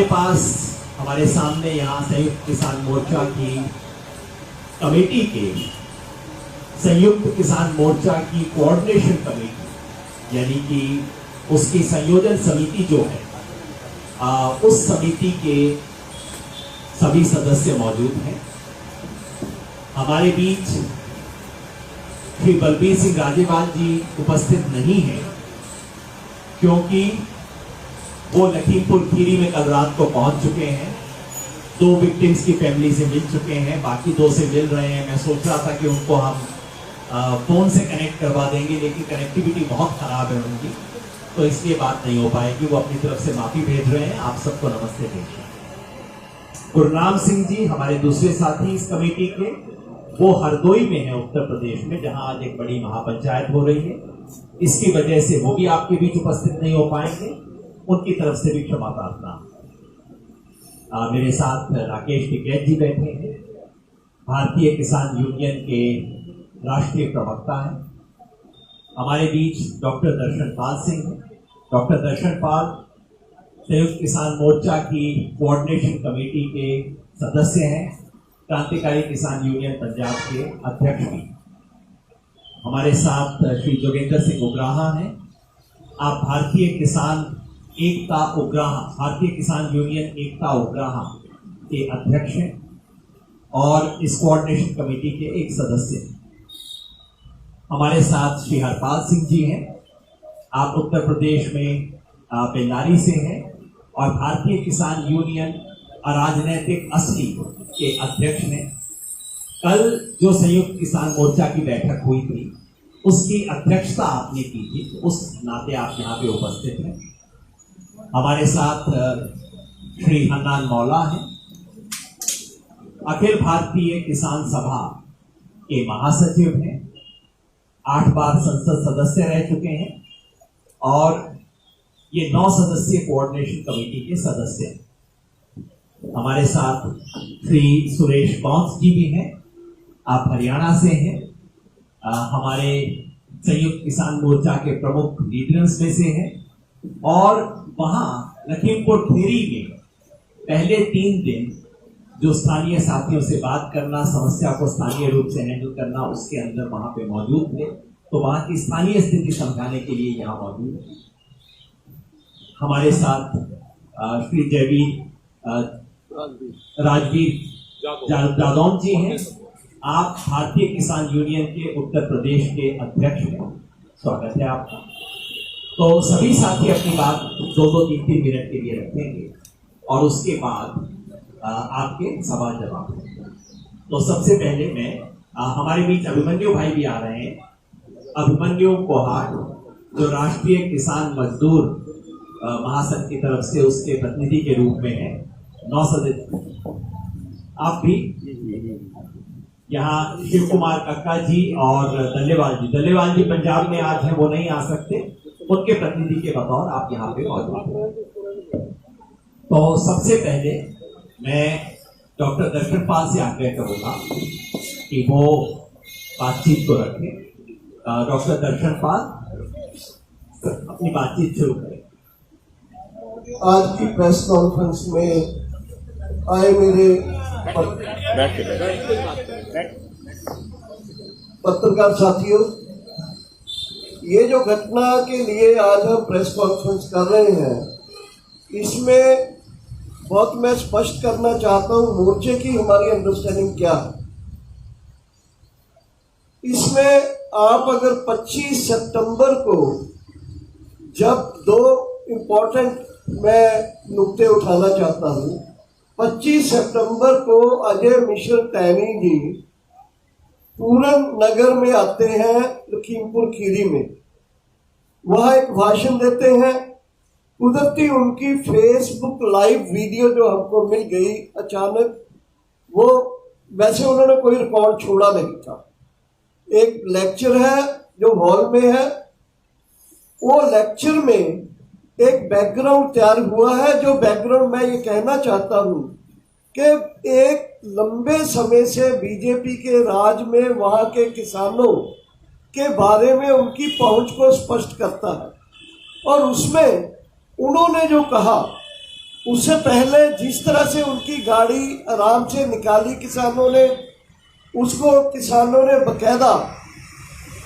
पास हमारे सामने यहाँ संयुक्त किसान मोर्चा की कमेटी के संयुक्त किसान मोर्चा की कोऑर्डिनेशन कमेटी यानी कि उसकी संयोजन समिति जो है उस समिति के सभी सदस्य मौजूद हैं। हमारे बीच श्री बलबीर सिंह राजेवाल जी उपस्थित नहीं हैं क्योंकि वो लखीमपुर खीरी में कल रात को पहुंच चुके हैं। 2 विक्टिम्स की फैमिली से मिल चुके हैं, बाकी 2 से मिल रहे हैं। मैं सोच रहा था कि उनको हम फोन से कनेक्ट करवा देंगे, लेकिन कनेक्टिविटी बहुत खराब है उनकी, तो इसलिए बात नहीं हो पाएगी। वो अपनी तरफ से माफी भेज रहे हैं। आप सबको नमस्ते भेज रहे हैं। गुरनाम सिंह जी हमारे दूसरे साथी इस कमेटी के, वो हरदोई में है उत्तर प्रदेश में, जहां आज एक बड़ी महापंचायत हो रही है। इसकी वजह से वो भी आपके बीच उपस्थित नहीं हो पाएंगे, उनकी तरफ से भी क्षमा प्रार्थना। मेरे साथ राकेश टिकैत जी बैठे हैं, भारतीय किसान यूनियन के राष्ट्रीय प्रवक्ता हैं। हमारे बीच डॉक्टर दर्शन पाल सिंह हैं। डॉक्टर दर्शन पाल संयुक्त किसान मोर्चा की कोऑर्डिनेशन कमेटी के सदस्य हैं, क्रांतिकारी किसान यूनियन पंजाब के अध्यक्ष भी। हमारे साथ श्री जोगेंद्र सिंह उग्राहा हैं। आप भारतीय किसान एकता उग्राहा, भारतीय किसान यूनियन एकता उग्राहा के अध्यक्ष हैं और इस कोऑर्डिनेशन कमेटी के एक सदस्य हैं। हमारे साथ श्री हरपाल सिंह जी हैं। आप उत्तर प्रदेश में बेल्लारी से हैं और भारतीय किसान यूनियन अराजनैतिक असली के अध्यक्ष ने कल जो संयुक्त किसान मोर्चा की बैठक हुई थी उसकी अध्यक्षता आपने की थी, उस नाते आप यहाँ पे उपस्थित हैं। हमारे साथ श्री हन्नान मौला हैं, अखिल भारतीय किसान सभा के महासचिव हैं, 8 बार संसद सदस्य रह चुके हैं और ये 9 सदस्यीय कोऑर्डिनेशन कमेटी के सदस्य हैं। हमारे साथ श्री सुरेश कौंस जी भी हैं, आप हरियाणा से हैं। हमारे संयुक्त किसान मोर्चा के प्रमुख लीडर्स में से हैं और वहां लखीमपुर खीरी में पहले 3 दिन जो स्थानीय साथियों से बात करना, समस्या को स्थानीय रूप से हैंडल करना, उसके अंदर वहां पे मौजूद थे, तो वहां की स्थानीय स्थिति समझाने के लिए यहाँ मौजूद है। हमारे साथ श्री राजवीर जादौन जी हैं। आप भारतीय किसान यूनियन के उत्तर प्रदेश के अध्यक्ष हैं, स्वागत है आपका। तो सभी साथी अपनी बात 2-3 मिनट के लिए रखेंगे और उसके बाद आपके सवाल जवाब। तो सबसे पहले मैं हमारे बीच अभिमन्यु भाई भी आ रहे हैं। अभिमन्यु कोहाट जो राष्ट्रीय किसान मजदूर महासंघ की तरफ से उसके प्रतिनिधि के रूप में है, 9 सदस्य। आप भी यहाँ शिव कुमार कक्का जी और दल्लेवाल जी पंजाब में आज हैं, वो नहीं आ सकते, उनके प्रतिनिधि के बतौर आप यहाँ पे मौजूद हैं। तो सबसे पहले मैं डॉक्टर दर्शन पाल से आग्रह करूंगा कि वो बातचीत को रखें। डॉक्टर दर्शन पाल अपनी बातचीत शुरू करें। आज की प्रेस कॉन्फ्रेंस में आए मेरे पत्रकार साथियों, ये जो घटना के लिए आज हम प्रेस कॉन्फ्रेंस कर रहे हैं, इसमें बहुत मैं स्पष्ट करना चाहता हूं मोर्चे की हमारी अंडरस्टैंडिंग क्या है। इसमें आप अगर 25 सितंबर को जब 2 इम्पोर्टेंट मैं नुक्ते उठाना चाहता हूं। 25 सितंबर को अजय मिश्र टैनी जी पूरन नगर में आते हैं, लखीमपुर खीरी में, वहां एक भाषण देते हैं। कुदरती उनकी फेसबुक लाइव वीडियो जो हमको मिल गई अचानक, वो वैसे उन्होंने कोई रिकॉर्ड छोड़ा नहीं था। एक लेक्चर है जो हॉल में है, वो लेक्चर में एक बैकग्राउंड तैयार हुआ है, जो बैकग्राउंड मैं ये कहना चाहता हूं कि एक लंबे समय से बीजेपी के राज में वहां के किसानों के बारे में उनकी पहुंच को स्पष्ट करता है। और उसमें उन्होंने जो कहा उससे पहले जिस तरह से उनकी गाड़ी आराम से निकाली किसानों ने, उसको किसानों ने बकायदा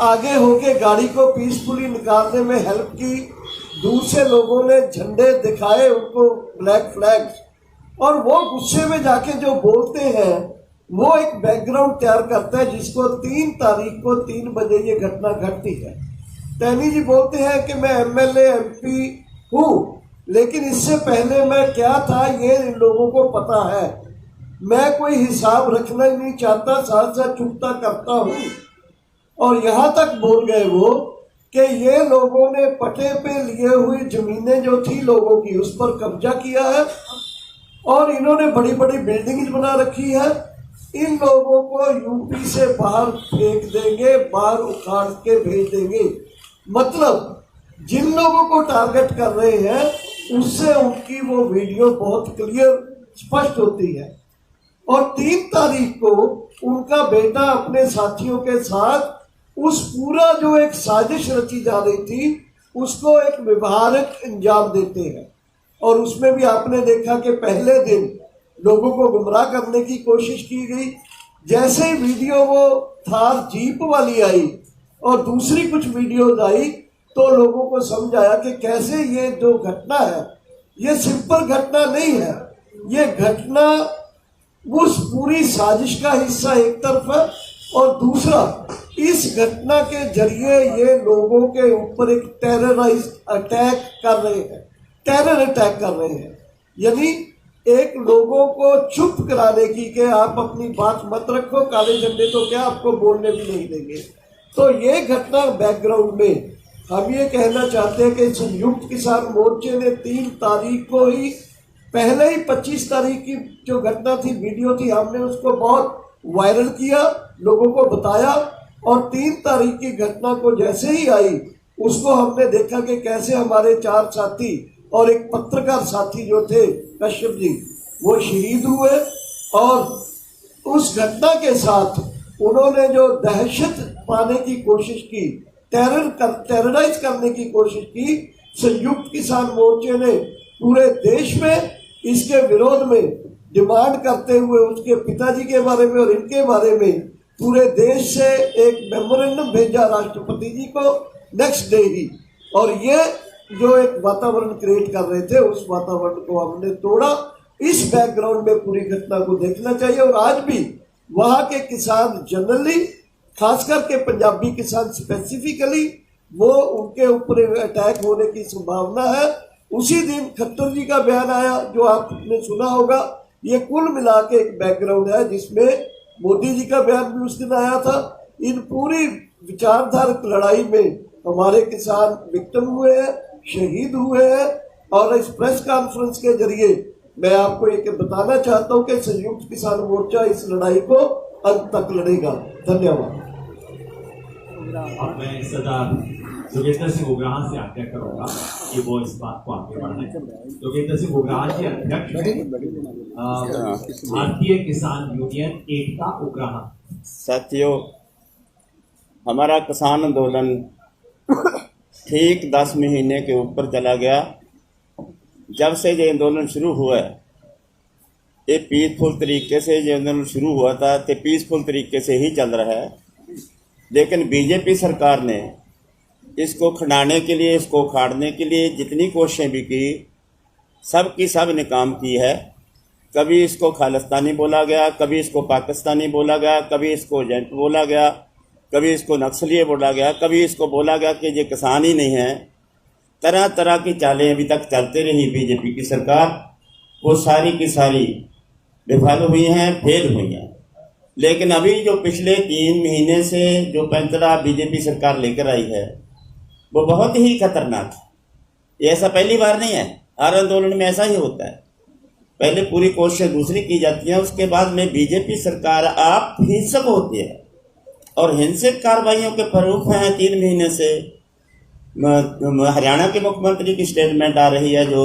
आगे होके गाड़ी को पीसफुली निकालने में हेल्प की। दूर से लोगों ने झंडे दिखाए उनको, ब्लैक फ्लैग्स, और वो गुस्से में जाके जो बोलते हैं वो एक बैकग्राउंड तैयार करता है, जिसको 3 तारीख को 3 बजे ये घटना घटती है। टैनी जी बोलते हैं कि मैं एमएलए एमपी हूँ, लेकिन इससे पहले मैं क्या था ये इन लोगों को पता है। मैं कोई हिसाब रखना ही नहीं चाहता, साथ साथ चुकता करता हूँ। और यहाँ तक बोल गए वो कि ये लोगों ने पटे पे लिए हुई जमीनें जो थी लोगों की, उस पर कब्जा किया है और इन्होंने बड़ी बड़ी बिल्डिंग्स बना रखी है। इन लोगों को यूपी से बाहर फेंक देंगे, बाहर उखाड़ के भेज देंगे। मतलब जिन लोगों को टारगेट कर रहे हैं उससे उनकी वो वीडियो बहुत क्लियर स्पष्ट होती है। और 3 तारीख को उनका बेटा अपने साथियों के साथ उस पूरा जो एक साजिश रची जा रही थी उसको एक व्यवहारिक अंजाम देते हैं। और उसमें भी आपने देखा कि पहले दिन लोगों को गुमराह करने की कोशिश की गई। जैसे ही वीडियो वो थार जीप वाली आई और दूसरी कुछ वीडियोज आई तो लोगों को समझ आया कि कैसे ये जो घटना है ये सिंपल घटना नहीं है, ये घटना उस पूरी साजिश का हिस्सा एक तरफ है, और दूसरा इस घटना के जरिए ये लोगों के ऊपर एक टेरराइज अटैक कर रहे हैं, टेरर अटैक कर रहे हैं। यानी एक लोगों को चुप कराने की कि आप अपनी बात मत रखो, काले झंडे तो क्या आपको बोलने भी नहीं देंगे। तो ये घटना बैकग्राउंड में हम ये कहना चाहते हैं कि संयुक्त किसान मोर्चे ने 3 तारीख को ही, पहले ही 25 तारीख की जो घटना थी, वीडियो थी, हमने उसको बहुत वायरल किया, लोगों को बताया। और 3 तारीख की घटना को जैसे ही आई उसको हमने देखा कि कैसे हमारे 4 साथी और एक पत्रकार साथी जो थे कश्यप जी, वो शहीद हुए। और उस घटना के साथ उन्होंने जो दहशत पाने की कोशिश की, टेरराइज करने की कोशिश की, संयुक्त किसान मोर्चे ने पूरे देश में इसके विरोध में डिमांड करते हुए उसके पिताजी के बारे में और इनके बारे में पूरे देश से एक मेमोरेंडम भेजा राष्ट्रपति जी को नेक्स्ट डे ही। और ये जो एक वातावरण क्रिएट कर रहे थे उस वातावरण को हमने तोड़ा। इस बैकग्राउंड में पूरी घटना को देखना चाहिए। और आज भी वहाँ के किसान जनरली, खास करके पंजाबी किसान स्पेसिफिकली, वो उनके ऊपर अटैक होने की संभावना है। उसी दिन खट्टर जी का बयान आया जो आपने सुना होगा। ये कुल मिला के एक बैकग्राउंड है जिसमें मोदी जी का बयान भी उस दिन आया था। इन पूरी विचारधारक लड़ाई में हमारे किसान विक्टिम हुए हैं, शहीद हुए हैं। और इस प्रेस कॉन्फ्रेंस के जरिए मैं आपको एक बताना चाहता हूं कि संयुक्त किसान मोर्चा इस लड़ाई को अंत तक लड़ेगा। धन्यवाद। अब मैं सरदार जोगेंद्र सिंह उग्राह से आग्रह करूंगा कि वो इस बात को आगे बढ़ाएं। जोगेंद्र सिंह उग्राह जी अध्यक्ष भारतीय किसान यूनियन एकता उग्राह। साथियों, हमारा किसान आंदोलन ठीक 10 महीने के ऊपर चला गया। जब से ये आंदोलन शुरू हुआ है, ये पीसफुल तरीके से ये आंदोलन शुरू हुआ था तो पीसफुल तरीके से ही चल रहा है। लेकिन बीजेपी सरकार ने इसको खंडाने के लिए, इसको उखाड़ने के लिए जितनी कोशिशें भी की, सब की सब ने काम की है। कभी इसको खालिस्तानी बोला गया, कभी इसको पाकिस्तानी बोला गया, कभी इसको एजेंट बोला गया, कभी इसको नक्सली बोला गया, कभी इसको बोला गया कि ये किसान ही नहीं है। तरह तरह की चालें अभी तक चलते रही बीजेपी की सरकार। वो सारी की सारी विफल हुई हैं, फेल हुई हैं। लेकिन अभी जो पिछले 3 महीने से जो पैंतरा बीजेपी सरकार लेकर आई है वो बहुत ही खतरनाक है। ये ऐसा पहली बार नहीं है, हर आंदोलन में ऐसा ही होता है। पहले पूरी कोशिशें दूसरी की जाती हैं, उसके बाद में बीजेपी सरकार आप हिंसक होती है और हिंसक कार्रवाइयों के फरूफ हैं। 3 महीने से हरियाणा के मुख्यमंत्री की स्टेटमेंट आ रही है जो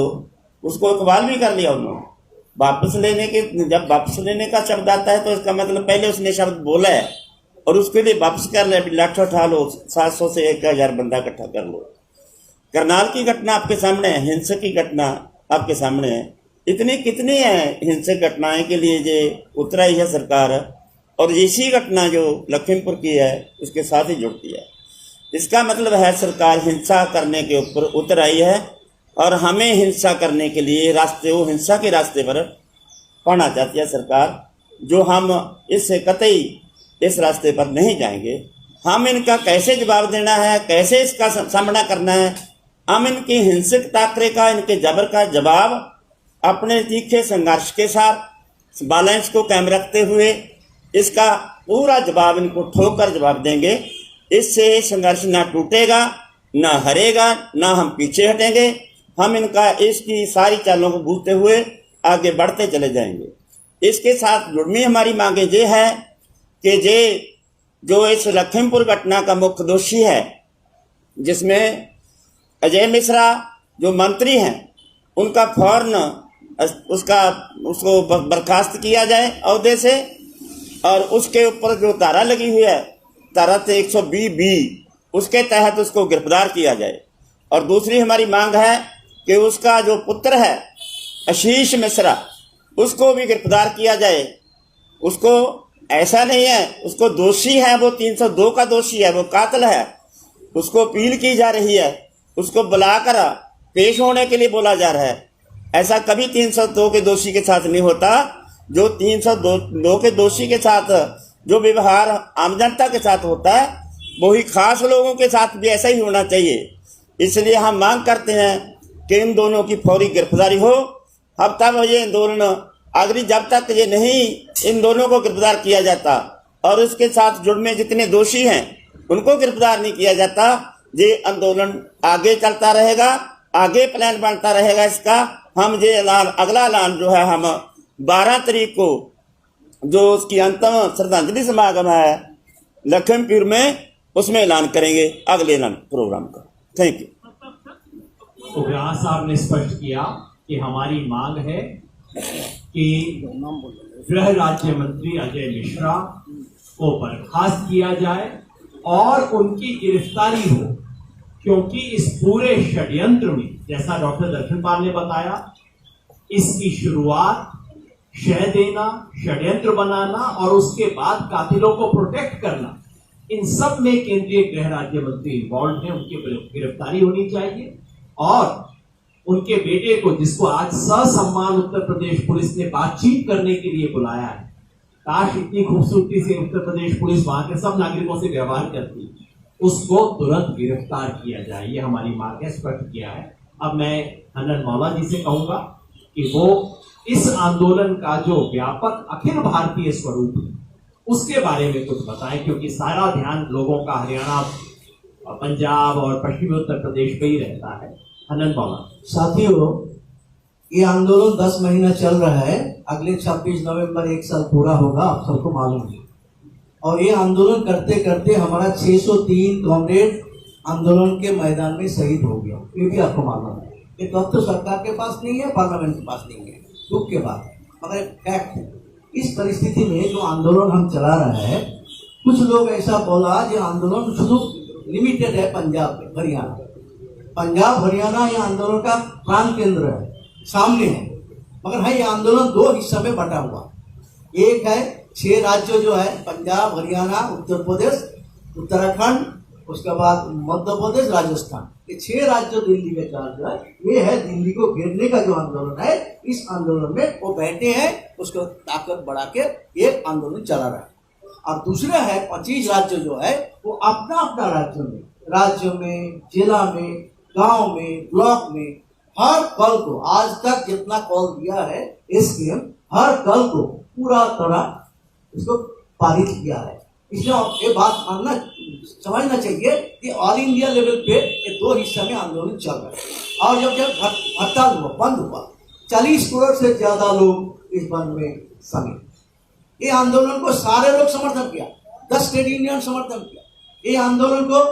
उसको इकबाल भी कर लिया उन्होंने। वापस लेने के, जब वापस लेने का शब्द आता है तो इसका मतलब पहले उसने शब्द बोला है और उसके लिए वापस कर ले, लाठ उठा लो, 700 से 1000 बंदा इकट्ठा कर लो। करनाल की घटना आपके सामने है, हिंसक की घटना आपके सामने है। इतनी कितनी है हिंसक घटनाएं के लिए जे उतर आई है सरकार, और इसी घटना जो लखीमपुर की है उसके साथ ही जुड़ती है। इसका मतलब है सरकार हिंसा करने के ऊपर उतर आई है और हमें हिंसा करने के लिए वो हिंसा के रास्ते पर पाना चाहती है सरकार, जो हम इससे कतई इस रास्ते पर नहीं जाएंगे। हम इनका कैसे जवाब देना है, कैसे इसका सामना करना है, हम इनकी हिंसक टाकरे का, इनके जबर का जवाब अपने तीखे संघर्ष के साथ बैलेंस को कायम रखते हुए इसका पूरा जवाब इनको ठोक कर जवाब देंगे। इससे संघर्ष ना टूटेगा, ना हरेगा, ना हम पीछे हटेंगे। हम इनका इसकी सारी चालों को बूझते हुए आगे बढ़ते चले जाएंगे। इसके साथ जुड़मी हमारी मांगे ये है कि जो इस लखीमपुर घटना का मुख्य दोषी है, जिसमें अजय मिश्रा जो मंत्री हैं, उनका फौरन उसको बर्खास्त किया जाए अहदे से, और उसके ऊपर जो धारा लगी हुई है धारा 120B, उसके तहत उसको गिरफ्तार किया जाए। और दूसरी हमारी मांग है कि उसका जो पुत्र है आशीष मिश्रा, उसको भी गिरफ्तार किया जाए। उसको ऐसा नहीं है, उसको दोषी है, वो 302 का दोषी है, वो कातिल है, उसको अपील की जा रही है, उसको बुलाकर पेश होने के लिए बोला जा रहा है। ऐसा कभी 302 के दोषी के साथ नहीं होता। जो 302 के दोषी के साथ जो व्यवहार आम जनता के साथ होता है, वही खास लोगों के साथ भी ऐसा ही होना चाहिए। इसलिए हम मांग करते हैं कि इन दोनों की फौरी गिरफ्तारी हो। अब तक ये आंदोलन अगर जब तक ये नहीं इन दोनों को गिरफ्तार किया जाता और उसके साथ जुड़मे जितने दोषी हैं उनको गिरफ्तार नहीं किया जाता, ये आंदोलन आगे चलता रहेगा, आगे प्लान बनता रहेगा इसका। हम ये ऐलान, अगला ऐलान जो है हम 12 तारीख को जो उसकी अंतिम श्रद्धांजलि समागम है लखीमपुर में, उसमें ऐलान करेंगे अगले ऐलान प्रोग्राम का। Thank you. उग्राह साहब ने स्पष्ट किया कि हमारी मांग है कि गृह राज्य मंत्री अजय मिश्रा को बर्खास्त किया जाए और उनकी गिरफ्तारी हो, क्योंकि इस पूरे षड्यंत्र में, जैसा डॉक्टर दर्शनपाल ने बताया, इसकी शुरुआत शह देना, षड्यंत्र बनाना और उसके बाद कातिलों को प्रोटेक्ट करना, इन सब में केंद्रीय गृह राज्य मंत्री इन्वॉल्व हैं। उनकी गिरफ्तारी होनी चाहिए और उनके बेटे को, जिसको आज ससम्मान उत्तर प्रदेश पुलिस ने बातचीत करने के लिए बुलाया है, काश इतनी खूबसूरती से उत्तर प्रदेश पुलिस वहां के सब नागरिकों से व्यवहार करती, उसको तुरंत गिरफ्तार किया जाए। ये हमारी मांग है, स्पष्ट किया है। अब मैं हनन मौला जी से कहूंगा कि वो इस आंदोलन का जो व्यापक अखिल भारतीय स्वरूप है उसके बारे में कुछ बताएं, क्योंकि सारा ध्यान लोगों का हरियाणा, पंजाब और पश्चिमी उत्तर प्रदेश पे ही रहता है। हनन मौला। साथियों, ये आंदोलन 10 महीना चल रहा है। अगले 26 नवंबर 1 साल पूरा होगा, आप सबको मालूम है। और ये आंदोलन करते करते हमारा 603 कॉमरेड आंदोलन के मैदान में शहीद हो गया, ये भी आपको मालूम है। ये तो सरकार के पास नहीं है, पार्लियामेंट के पास नहीं है, दुख के बाद, मगर फैक्ट है। इस परिस्थिति में जो आंदोलन हम चला रहे हैं, कुछ लोग ऐसा बोला जो आंदोलन शुरू लिमिटेड है पंजाब में, हरियाणा। पंजाब हरियाणा ये आंदोलन का प्राण केंद्र है, सामने है, मगर है ये आंदोलन 2 हिस्सों में बटा हुआ। एक है 6 राज्य जो है, पंजाब, हरियाणा, उत्तर प्रदेश, उत्तराखंड, उसके बाद मध्य प्रदेश, राजस्थान, ये 6 राज्य दिल्ली में चार्ज है। ये है दिल्ली को घेरने का जो आंदोलन है। इस आंदोलन में वो बैठे हैं, उसको ताकत बढ़ा के ये आंदोलन चला रहा है। और दूसरा है 25 राज्य जो है वो अपना अपना राज्य में, जिला में, गांव में, ब्लॉक में हर कल को, आज तक जितना कॉल दिया है एसकेएम, हर कल को पूरा तरह इसको पारित किया है। इसलिए ये बात समझना चाहिए कि ऑल इंडिया लेवल पे ये 2 हिस्से में आंदोलन चल रहा है। और जब हड़ताल हुआ, बंद हुआ, 40 करोड़ से ज्यादा लोग इस बंद में शामिल। ये आंदोलन को सारे लोग समर्थन किया, 10 ट्रेड यूनियन समर्थन किया, ये आंदोलन को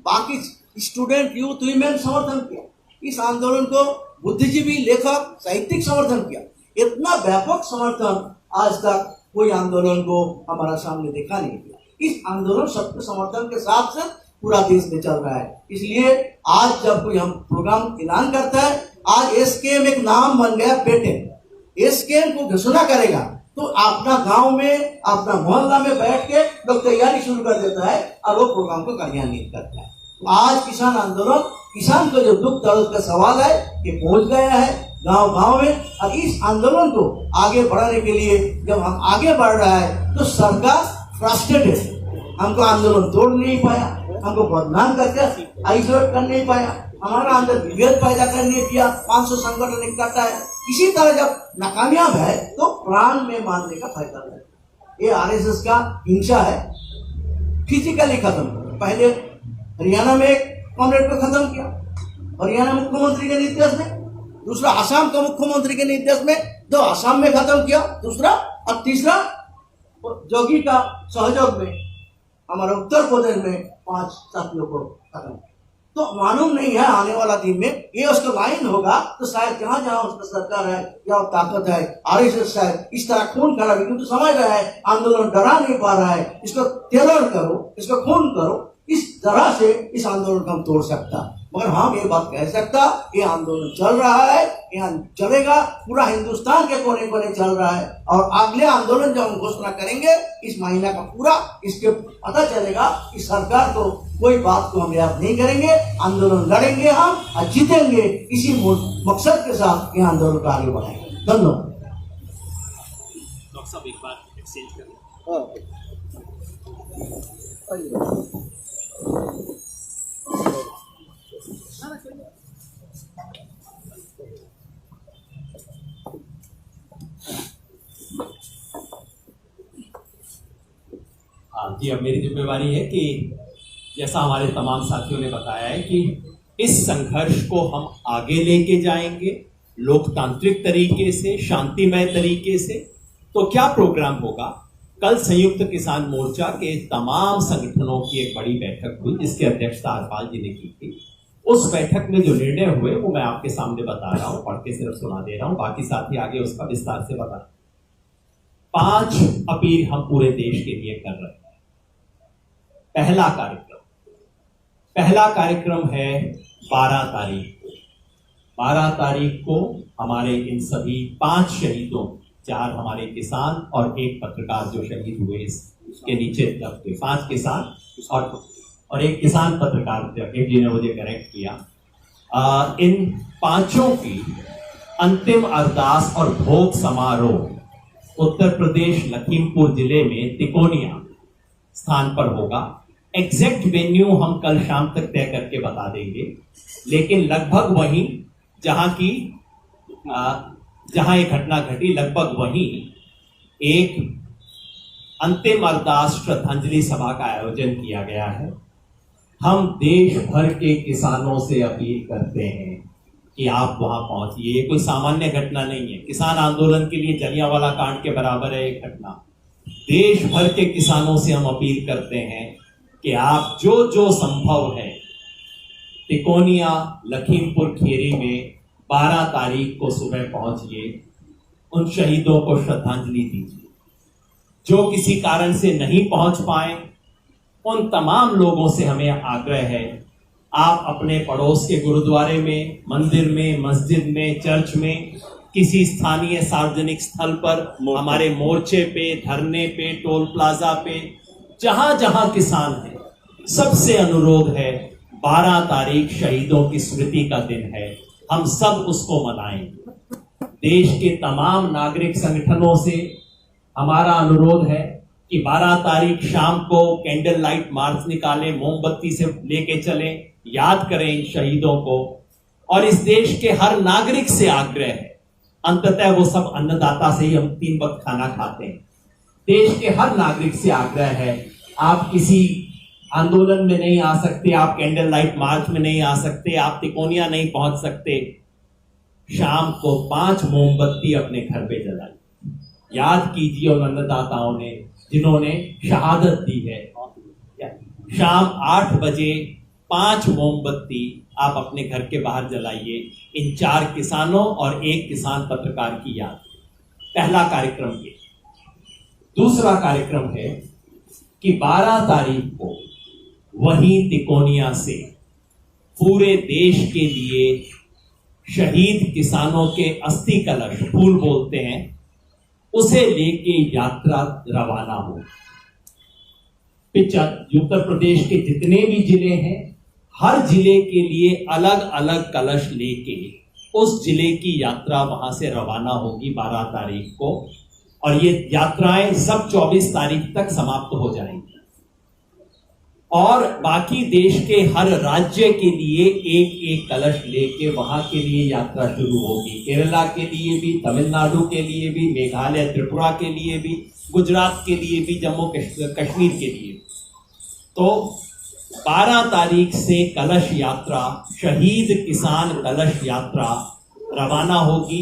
बाकी स्टूडेंट, यूथ, वीमेन समर्थन किया, इस आंदोलन को बुद्धिजीवी, लेखक, साहित्यिक समर्थन किया। इतना व्यापक समर्थन आज तक कोई आंदोलन को हमारा सामने देखा नहीं गया। इस आंदोलन सबके समर्थन के साथ पूरा देश में चल रहा है। इसलिए आज जब कोई हम प्रोग्राम ऐलान करता है आज एसकेएम एक नाम बन गया पेटेंट। एसकेएम को घोषणा करेगा तो अपना गांव में, अपना मोहल्ला में बैठ के लोग तैयारी शुरू कर देता है और वो प्रोग्राम को कार्यान्वित करता है। तो आज किसान आंदोलन, किसान का जो दुख दर्द का सवाल है ये पहुंच गया है गांव गांव में। और इस आंदोलन को आगे बढ़ाने के लिए जब हम आगे बढ़ रहा है तो सरकार फ्रस्ट्रेटेड है, हमको आंदोलन तोड़ नहीं पाया, हमको बदनाम करके आइसोलेट कर नहीं पाया, हमारा अंदर विभेद पैदा करने दिया, 500 संगठन इकट्ठा है। इसी तरह जब नाकामयाब है तो प्राण में मारने का फायदा है। ये आरएसएस का हिंसा है, फिजिकली खत्म। पहले हरियाणा में एक कॉमरेड को खत्म किया, हरियाणा मुख्यमंत्री के निर्देश में, दूसरा आसाम का मुख्यमंत्री के निर्देश में, दो आसाम में खत्म किया, दूसरा और तीसरा जोगी का सहयोग में हमारे उत्तर प्रदेश में 5 साथियों को खत्म किया। तो मालूम नहीं है आने वाला दिन में ये उसका लाइन होगा तो शायद जहां जहां उसका सरकार है या ताकत है, आरएसएस है, इस तरह खून खराबी, क्योंकि समझ रहा है आंदोलन डरा नहीं पा रहा है, इसको टेरर करो, इसको खून करो, इस तरह से इस आंदोलन को हम तोड़ सकता। मगर हम ये बात कह सकता, ये आंदोलन चल रहा है, यहाँ चलेगा, पूरा हिंदुस्तान के कोने कोने चल रहा है। और अगले आंदोलन जब हम घोषणा करेंगे इस महीना का पूरा, इसके पता चलेगा कि सरकार को कोई बात को हम याद नहीं करेंगे, आंदोलन लड़ेंगे हम और जीतेंगे। इसी मकसद के साथ ये आंदोलन को आगे बढ़ाएंगे। धन्यवाद। डॉक्टर साहब एक बार एक्सचेंज करें। हाँ जी, अब मेरी जिम्मेवारी है कि जैसा हमारे तमाम साथियों ने बताया है कि इस संघर्ष को हम आगे लेके जाएंगे लोकतांत्रिक तरीके से, शांतिमय तरीके से। तो क्या प्रोग्राम होगा? कल संयुक्त किसान मोर्चा के तमाम संगठनों की एक बड़ी बैठक हुई जिसकी अध्यक्षता हरपाल जी ने की थी। उस बैठक में जो निर्णय हुए वो मैं आपके सामने बता रहा हूं, पढ़ के सिर्फ सुना दे रहा हूं, बाकी साथी आगे उसका विस्तार से बता। 5 अपील हम पूरे देश के लिए कर रहे हैं। पहला कार्यक्रम है 12 तारीख को। 12 तारीख को हमारे इन सभी 5 शहीदों, 4 हमारे किसान और 1 पत्रकार जो शहीद हुए इसके नीचे 5 किसान और 1 किसान पत्रकार थे, जी ने मुझे करेक्ट किया। इन 5 की अंतिम अरदास और भोग समारोह उत्तर प्रदेश लखीमपुर जिले में तिकोनिया स्थान पर होगा। एग्जैक्ट वेन्यू हम कल शाम तक तय करके बता देंगे, लेकिन लगभग वहीं जहां एक घटना घटी, लगभग वहीं एक अंतिम अरदास श्रद्धांजलि सभा का आयोजन किया गया है। हम देश भर के किसानों से अपील करते हैं कि आप वहां पहुंचिए। ये कोई सामान्य घटना नहीं है, किसान आंदोलन के लिए जलियांवाला कांड के बराबर है एक घटना। देश भर के किसानों से हम अपील करते हैं कि आप जो जो संभव है तिकोनिया लखीमपुर खीरी में 12 तारीख को सुबह पहुंचिए, उन शहीदों को श्रद्धांजलि दीजिए। जो किसी कारण से नहीं पहुंच पाए उन तमाम लोगों से हमें आग्रह है, आप अपने पड़ोस के गुरुद्वारे में, मंदिर में, मस्जिद में, चर्च में, किसी स्थानीय सार्वजनिक स्थल पर, हमारे मोर्चे पे, धरने पे, टोल प्लाजा पे, जहां जहां किसान है, सबसे अनुरोध है 12 तारीख शहीदों की स्मृति का दिन है, हम सब उसको मनाएंगे। देश के तमाम नागरिक संगठनों से हमारा अनुरोध है कि 12 तारीख शाम को कैंडल लाइट मार्च निकालें, मोमबत्ती से लेके चलें, याद करें इन शहीदों को। और इस देश के हर नागरिक से आग्रह है, अंततः वो सब अन्नदाता से ही हम 3 वक्त खाना खाते हैं। देश के हर नागरिक से आग्रह है, आप किसी आंदोलन में नहीं आ सकते, आप कैंडल लाइट मार्च में नहीं आ सकते, आप तिकोनिया नहीं पहुंच सकते, शाम को 5 मोमबत्ती अपने घर पे जलाइए। याद कीजिए उन अन्नदाताओं ने जिन्होंने शहादत दी है। शाम 8 बजे 5 मोमबत्ती आप अपने घर के बाहर जलाइए, इन 4 किसानों और 1 किसान पत्रकार की याद। पहला कार्यक्रम ये। दूसरा कार्यक्रम है कि 12 तारीख को वहीं तिकोनिया से पूरे देश के लिए शहीद किसानों के अस्थि कलश, फूल बोलते हैं, उसे लेके यात्रा रवाना हो। उत्तर प्रदेश के जितने भी जिले हैं, हर जिले के लिए अलग अलग कलश लेके उस जिले की यात्रा वहां से रवाना होगी 12 तारीख को, और ये यात्राएं सब 24 तारीख तक समाप्त हो जाएंगी। और बाकी देश के हर राज्य के लिए एक एक कलश लेके वहां के लिए यात्रा शुरू होगी। केरला के लिए भी, तमिलनाडु के लिए भी, मेघालय त्रिपुरा के लिए भी, गुजरात के लिए भी, जम्मू कश्मीर के लिए। तो 12 तारीख से कलश यात्रा, शहीद किसान कलश यात्रा रवाना होगी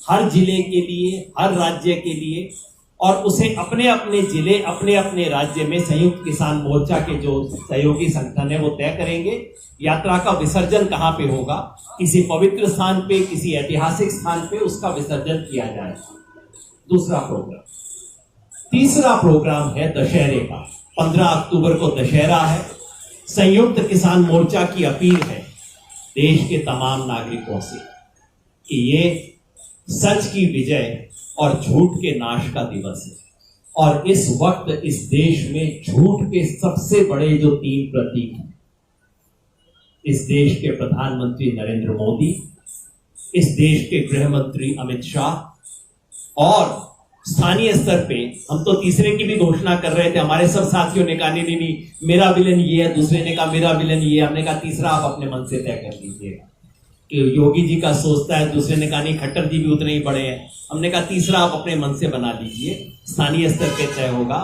हर जिले के लिए, हर राज्य के लिए, और उसे अपने अपने जिले, अपने अपने राज्य में संयुक्त किसान मोर्चा के जो सहयोगी संगठन है वो तय करेंगे यात्रा का विसर्जन कहां पे होगा। किसी पवित्र स्थान पे, किसी ऐतिहासिक स्थान पे उसका विसर्जन किया जाएगा। दूसरा प्रोग्राम। तीसरा प्रोग्राम है दशहरे का। 15 अक्टूबर को दशहरा है। संयुक्त किसान मोर्चा की अपील है देश के तमाम नागरिकों से कि ये सच की विजय और झूठ के नाश का दिवस है, और इस वक्त इस देश में झूठ के सबसे बड़े जो 3 प्रतीक हैं, इस देश के प्रधानमंत्री नरेंद्र मोदी, इस देश के गृह मंत्री अमित शाह, और स्थानीय स्तर पे हम तो तीसरे की भी घोषणा कर रहे थे। हमारे सब साथियों ने कहा नहीं, मेरा विलन ये है, दूसरे ने कहा मेरा विलन ये है। हमने कहा तीसरा आप अपने मन से तय कर लीजिएगा। कि योगी जी का सोचता है, दूसरे ने कहा नहीं खट्टर जी भी उतने ही बड़े हैं। हमने कहा तीसरा आप अपने मन से बना लीजिए, स्थानीय स्तर पे तय होगा।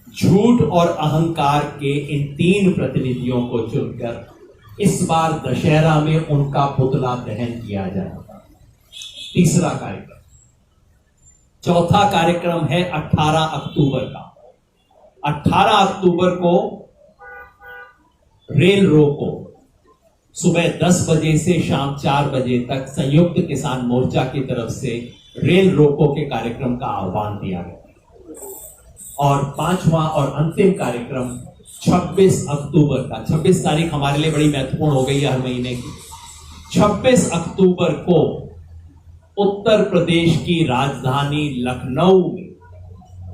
झूठ और अहंकार के इन 3 प्रतिनिधियों को चुनकर इस बार दशहरा में उनका पुतला दहन किया जाएगा। तीसरा कार्यक्रम। चौथा कार्यक्रम है 18 अक्टूबर का। 18 अक्टूबर को रेल रोको सुबह 10 बजे से शाम 4 बजे तक संयुक्त किसान मोर्चा की तरफ से रेल रोको के कार्यक्रम का आह्वान दिया गया। और 5वां और अंतिम कार्यक्रम 26 अक्टूबर का। 26 तारीख हमारे लिए बड़ी महत्वपूर्ण हो गई है हर महीने की। 26 अक्टूबर को उत्तर प्रदेश की राजधानी लखनऊ में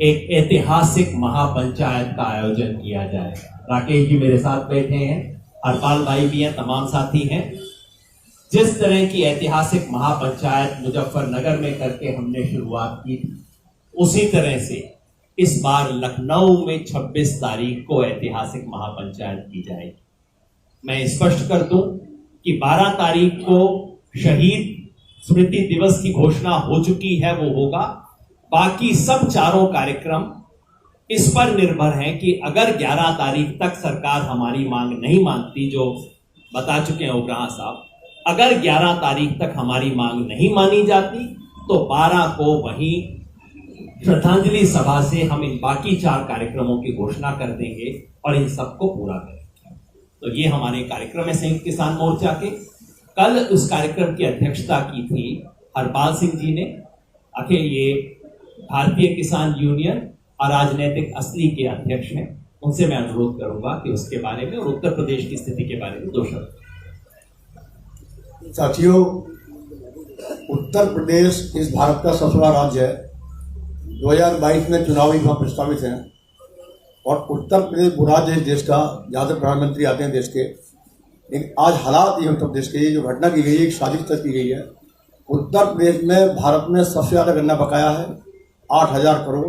एक ऐतिहासिक महापंचायत का आयोजन किया जाएगा। राकेश जी मेरे साथ बैठे हैं, हरपाल भाई भी हैं, तमाम साथी हैं। जिस तरह की ऐतिहासिक महापंचायत मुजफ्फरनगर में करके हमने शुरुआत की थी, उसी तरह से इस बार लखनऊ में 26 तारीख को ऐतिहासिक महापंचायत की जाएगी। मैं स्पष्ट कर दूं कि 12 तारीख को शहीद स्मृति दिवस की घोषणा हो चुकी है, वो होगा। बाकी सब चारों कार्यक्रम इस पर निर्भर है कि अगर 11 तारीख तक सरकार हमारी मांग नहीं मानती, जो बता चुके हैं उग्राह साहब, अगर 11 तारीख तक हमारी मांग नहीं मानी जाती तो 12 को वहीं श्रद्धांजलि सभा से हम इन बाकी 4 कार्यक्रमों की घोषणा कर देंगे और इन सबको पूरा करेंगे। तो ये हमारे कार्यक्रम है संयुक्त किसान मोर्चा के। कल उस कार्यक्रम की अध्यक्षता की थी हरपाल सिंह जी ने। आखिर ये भारतीय किसान यूनियन और राजनीतिक असली के अध्यक्ष हैं, उनसे मैं अनुरोध करूंगा कि उसके बारे में और उत्तर प्रदेश की स्थिति के बारे में 2 शब्द। साथियों, उत्तर प्रदेश इस भारत का सबसे बड़ा राज्य है। 2022 में चुनाव भी वहाँ प्रस्तावित हैं और उत्तर प्रदेश वो राज्य है देश का जहाँ से प्रधानमंत्री आते हैं देश के। लेकिन आज हालात ये उत्तर प्रदेश के, ये जो घटना की गई है, एक साजिश तक की गई है। उत्तर प्रदेश में भारत में सबसे ज़्यादा गन्ना बकाया है, 8,000 करोड़।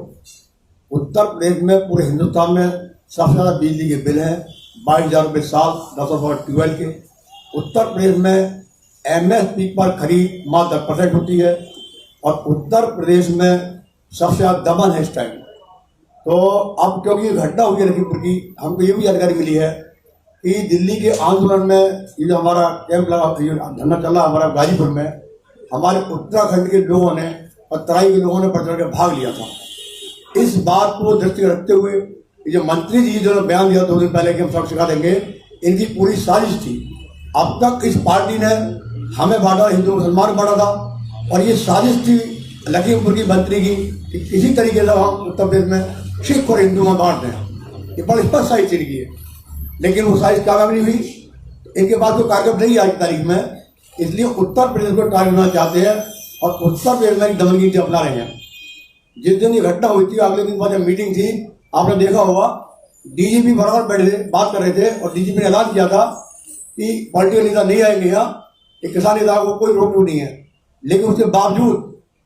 उत्तर प्रदेश में पूरे हिंदुस्तान में सबसे ज़्यादा बिजली के बिल हैं, 22,000 रुपये साल 10 ट्यूबवेल के। उत्तर प्रदेश में MSP पर खरीद मात्र 10% होती है और उत्तर प्रदेश में सबसे ज़्यादा दमन है इस टाइम। तो अब क्योंकि ये घटना हुई है लखीमपुर की, हमको ये भी जानकारी मिली है कि दिल्ली के आंदोलन में ये जो हमारा कैंप लगा, धरना चला हमारा गाजीपुर में, हमारे उत्तराखंड के लोगों ने और तराई के लोगों ने बढ़ चढ़ के भाग लिया था। इस बात को दृष्टि रखते हुए ये जो मंत्री जी जो बयान दिया 2 दिन पहले कि हम सब सिखा देंगे, इनकी पूरी साजिश थी। अब तक इस पार्टी ने हमें बांटा, हिंदू मुसलमान बांटा था, और ये साजिश थी लखीमपुर की मंत्री की कि किसी तरीके से हम उत्तर प्रदेश में सिख और हिंदू में बांट दें। ये बड़ी स्पष्ट साजिश की है, लेकिन वो साजिश कामयाब नहीं हुई। इनके पास जो कार्यक्रम नहीं आज की तारीख में इसलिए उत्तर प्रदेश को टारगेट बनाना चाहते हैं और उत्तर प्रदेश में दमनगिरी अपना रहे हैं। जिस दिन ये घटना हुई थी अगले दिन बाद जब मीटिंग थी, आपने देखा होगा डीजीपी बराबर बैठे थे, बात कर रहे थे और डीजीपी ने ऐलान किया था कि पॉलिटिकल नेता नहीं आएंगे यहाँ, किसान नेता को कोई रोक टोक नहीं है। लेकिन उसके बावजूद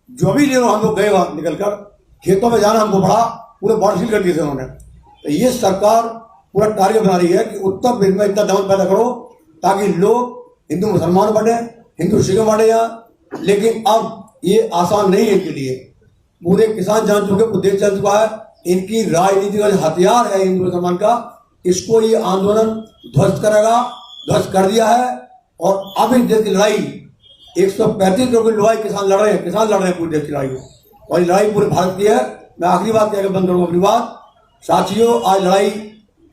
जो भी हम लोग गए वहां निकलकर खेतों में जाना हमको पड़ा, पूरे बॉर्डर सील कर दिए थे उन्होंने। तो ये सरकार पूरा टारगेट बना रही है कि उत्तर प्रदेश में इतना दमन पैदा करो ताकि लोग हिंदू मुसलमान बने, हिंदू सिख बने यहाँ। लेकिन अब ये आसान नहीं है इनके लिए। पूरे किसान जान चुके, उद्देश्य चल चुका है। इनकी राजनीति का हथियार है हिंदू मुसलमान का, इसको ये आंदोलन ध्वस्त करेगा, ध्वस्त कर दिया है। और अब इस देश की लड़ाई 135 करोड़ की लड़ाई किसान लड़ रहे हैं, किसान लड़ रहे हैं पूरे देश की लड़ाई में, और ये लड़ाई पूरे भारत की है। मैं आखिरी बात कहकर बंद करूंगा अपनी बात। साथियों, आज लड़ाई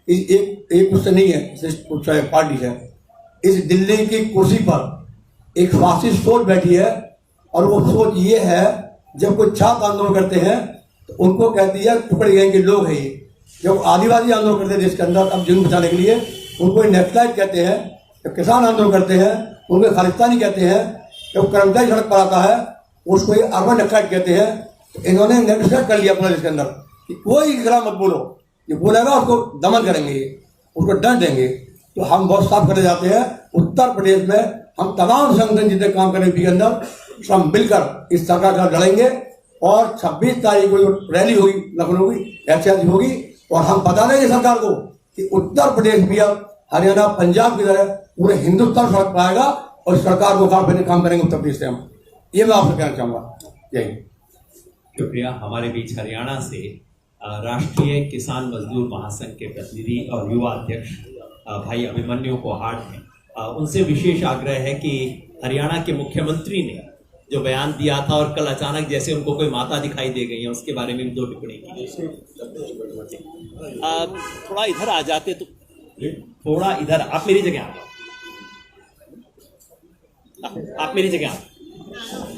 एक उससे नहीं है, पार्टी है। इस दिल्ली की कुर्सी पर एक फासिस्ट सोच बैठी है और वो सोच ये है, जब कोई छात्र आंदोलन करते हैं तो उनको कहती है टुकड़े गैंग के लोग हैं ये। जब आदिवासी आंदोलन करते हैं देश के अंदर अब जुर्म बचाने के लिए, उनको नेक्सलाइट कहते हैं। जब किसान आंदोलन करते हैं उनको खालिस्तानी कहते हैं। जब कर्मचारी सड़क पर आता है उसको ये अर्बन नेक्सलाइट कहते हैं। तो इन्होंने नेक्सलाइट कर लिया अपना देश के अंदर कि कोई के खिलाफ मत बोलो, ये बोलेगा उसको दमन करेंगे, उसको दंड देंगे। तो हम बहुत साफ करने जाते हैं, उत्तर प्रदेश में हम तमाम संगठन जितने काम करें के अंदर सब मिलकर इस सरकार का लड़ेंगे। और 26 तारीख को जो रैली होगी लखनऊ की, ऐतिहासिक होगी, और हम बता देंगे सरकार को कि उत्तर प्रदेश भी अब हरियाणा पंजाब की तरह पूरे हिंदुस्तान सड़क पाएगा और सरकार को काम करेंगे उत्तर प्रदेश से हम। ये मैं आपसे कहना चाहूंगा। जय हिंद। शुक्रिया। हमारे बीच हरियाणा से राष्ट्रीय किसान मजदूर महासंघ के प्रतिनिधि और युवा अध्यक्ष भाई अभिमन्यु कोहाड़ हैं। उनसे विशेष आग्रह है कि हरियाणा के मुख्यमंत्री ने जो बयान दिया था और कल अचानक जैसे उनको कोई माता दिखाई दे गई है, उसके बारे में भी 2 टिप्पणी की। थोड़ा इधर आ जाते तो, थोड़ा इधर, आप मेरी जगह आ जाओ, आप मेरी जगह आ,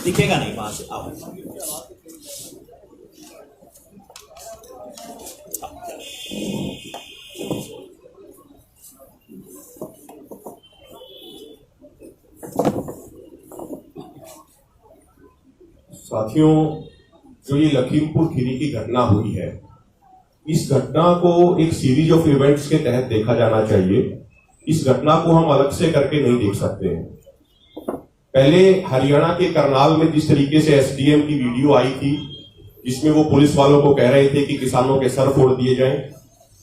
दिखेगा नहीं वहां से, आओ। साथियों, जो ये लखीमपुर खीरी की घटना हुई है, इस घटना को एक सीरीज ऑफ इवेंट्स के तहत देखा जाना चाहिए। इस घटना को हम अलग से करके नहीं देख सकते हैं। पहले हरियाणा के करनाल में जिस तरीके से एसडीएम की वीडियो आई थी, जिसमें वो पुलिस वालों को कह रहे थे कि किसानों के सर फोड़ दिए जाएं,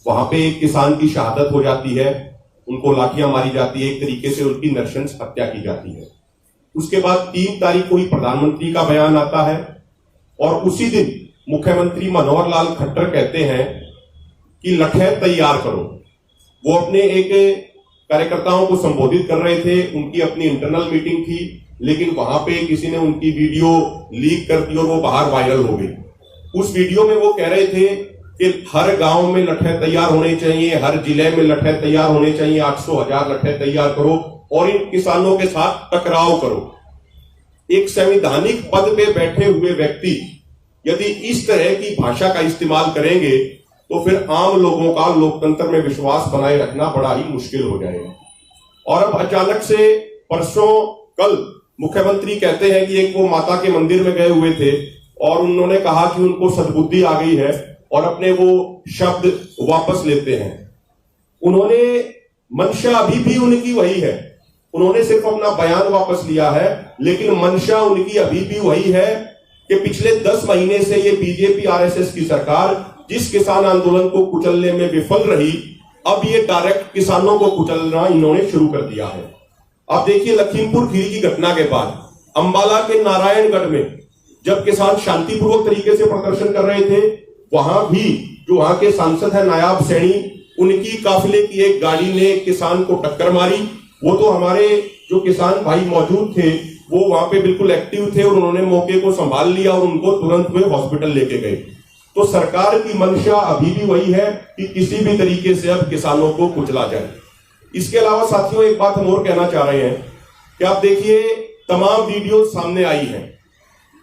वहां पे एक किसान की शहादत हो जाती है, उनको लाठियां मारी जाती है, एक तरीके से उनकी नृशंस हत्या की जाती है। उसके बाद 3 तारीख को ही प्रधानमंत्री का बयान आता है और उसी दिन मुख्यमंत्री मनोहर लाल खट्टर कहते हैं कि लठैत तैयार करो। वो अपने एक कार्यकर्ताओं को संबोधित कर रहे थे, उनकी अपनी इंटरनल मीटिंग थी, लेकिन वहां पे किसी ने उनकी वीडियो लीक कर दी और वो बाहर वायरल हो गई। उस वीडियो में वो कह रहे थे कि हर गांव में लठैत तैयार होने चाहिए, हर जिले में लठैत तैयार होने चाहिए, 800,000 लठैत तैयार करो और इन किसानों के साथ टकराव करो। एक संवैधानिक पद पे बैठे हुए व्यक्ति यदि इस तरह की भाषा का इस्तेमाल करेंगे तो फिर आम लोगों का लोकतंत्र में विश्वास बनाए रखना बड़ा ही मुश्किल हो जाएगा। और अब अचानक से परसों कल मुख्यमंत्री कहते हैं कि एक वो माता के मंदिर में गए हुए थे और उन्होंने कहा कि उनको सद्बुद्धि आ गई है और अपने वो शब्द वापस लेते हैं। उन्होंने मंशा अभी भी उनकी वही है, उन्होंने सिर्फ अपना बयान वापस लिया है, लेकिन मंशा उनकी अभी भी वही है कि पिछले 10 महीने से ये बीजेपी आरएसएस की सरकार जिस किसान आंदोलन को कुचलने में विफल रही, अब ये डायरेक्ट किसानों को कुचलना इन्होंने शुरू कर दिया है। अब देखिए, लखीमपुर खीरी की घटना के बाद अंबाला के नारायणगढ़ में जब किसान शांतिपूर्वक तरीके से प्रदर्शन कर रहे थे, वहां भी जो वहां के सांसद है नायाब सैनी, उनकी काफिले की एक गाड़ी ने किसान को टक्कर मारी। वो तो हमारे जो किसान भाई मौजूद थे वो वहां पे बिल्कुल एक्टिव थे और उन्होंने मौके को संभाल लिया और उनको तुरंत वे हॉस्पिटल लेके गए। तो सरकार की मंशा अभी भी वही है कि किसी भी तरीके से अब किसानों को कुचला जाए। इसके अलावा साथियों, एक बात हम और कहना चाह रहे हैं कि आप देखिए, तमाम वीडियो सामने आई हैं।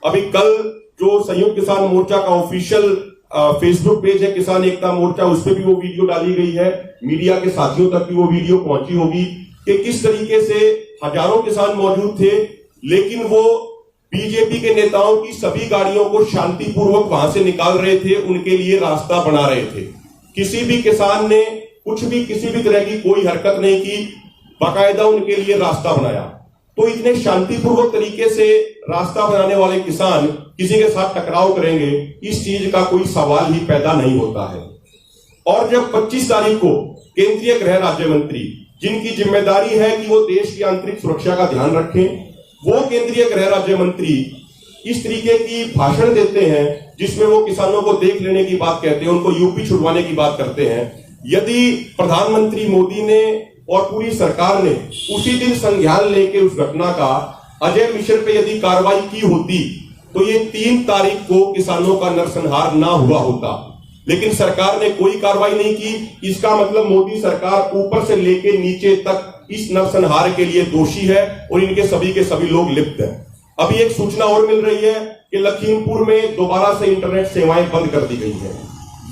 अभी कल जो संयुक्त किसान मोर्चा का ऑफिशियल फेसबुक पेज है किसान एकता मोर्चा, उस पर भी वो वीडियो डाली गई है, मीडिया के साथियों तक भी वो वीडियो पहुंची होगी कि किस तरीके से हजारों किसान मौजूद थे, लेकिन वो बीजेपी के नेताओं की सभी गाड़ियों को शांतिपूर्वक वहां से निकाल रहे थे, उनके लिए रास्ता बना रहे थे। किसी भी किसान ने कुछ भी किसी भी तरह की कोई हरकत नहीं की, बाकायदा उनके लिए रास्ता बनाया। तो इतने शांतिपूर्वक तरीके से रास्ता बनाने वाले किसान किसी के साथ टकराव करेंगे, इस चीज का कोई सवाल ही पैदा नहीं होता है। और जब 25 तारीख को केंद्रीय गृह राज्य मंत्री, जिनकी जिम्मेदारी है कि वो देश की आंतरिक सुरक्षा का ध्यान रखें, वो केंद्रीय गृह राज्य मंत्री इस तरीके की भाषण देते हैं जिसमें वो किसानों को देख लेने की बात कहते हैं, उनको यूपी छुड़वाने की बात करते हैं। यदि प्रधानमंत्री मोदी ने और पूरी सरकार ने उसी दिन संज्ञान लेके उस घटना का अजय मिश्र पे यदि कार्रवाई की होती तो ये 3 तारीख को किसानों का नरसंहार ना हुआ होता, लेकिन सरकार ने कोई कार्रवाई नहीं की। इसका मतलब मोदी सरकार ऊपर से लेके नीचे तक इस नरसंहार के लिए दोषी है और इनके सभी के सभी लोग लिप्त हैं। अभी एक सूचना और मिल रही है कि लखीमपुर में दोबारा से इंटरनेट सेवाएं बंद कर दी गई है।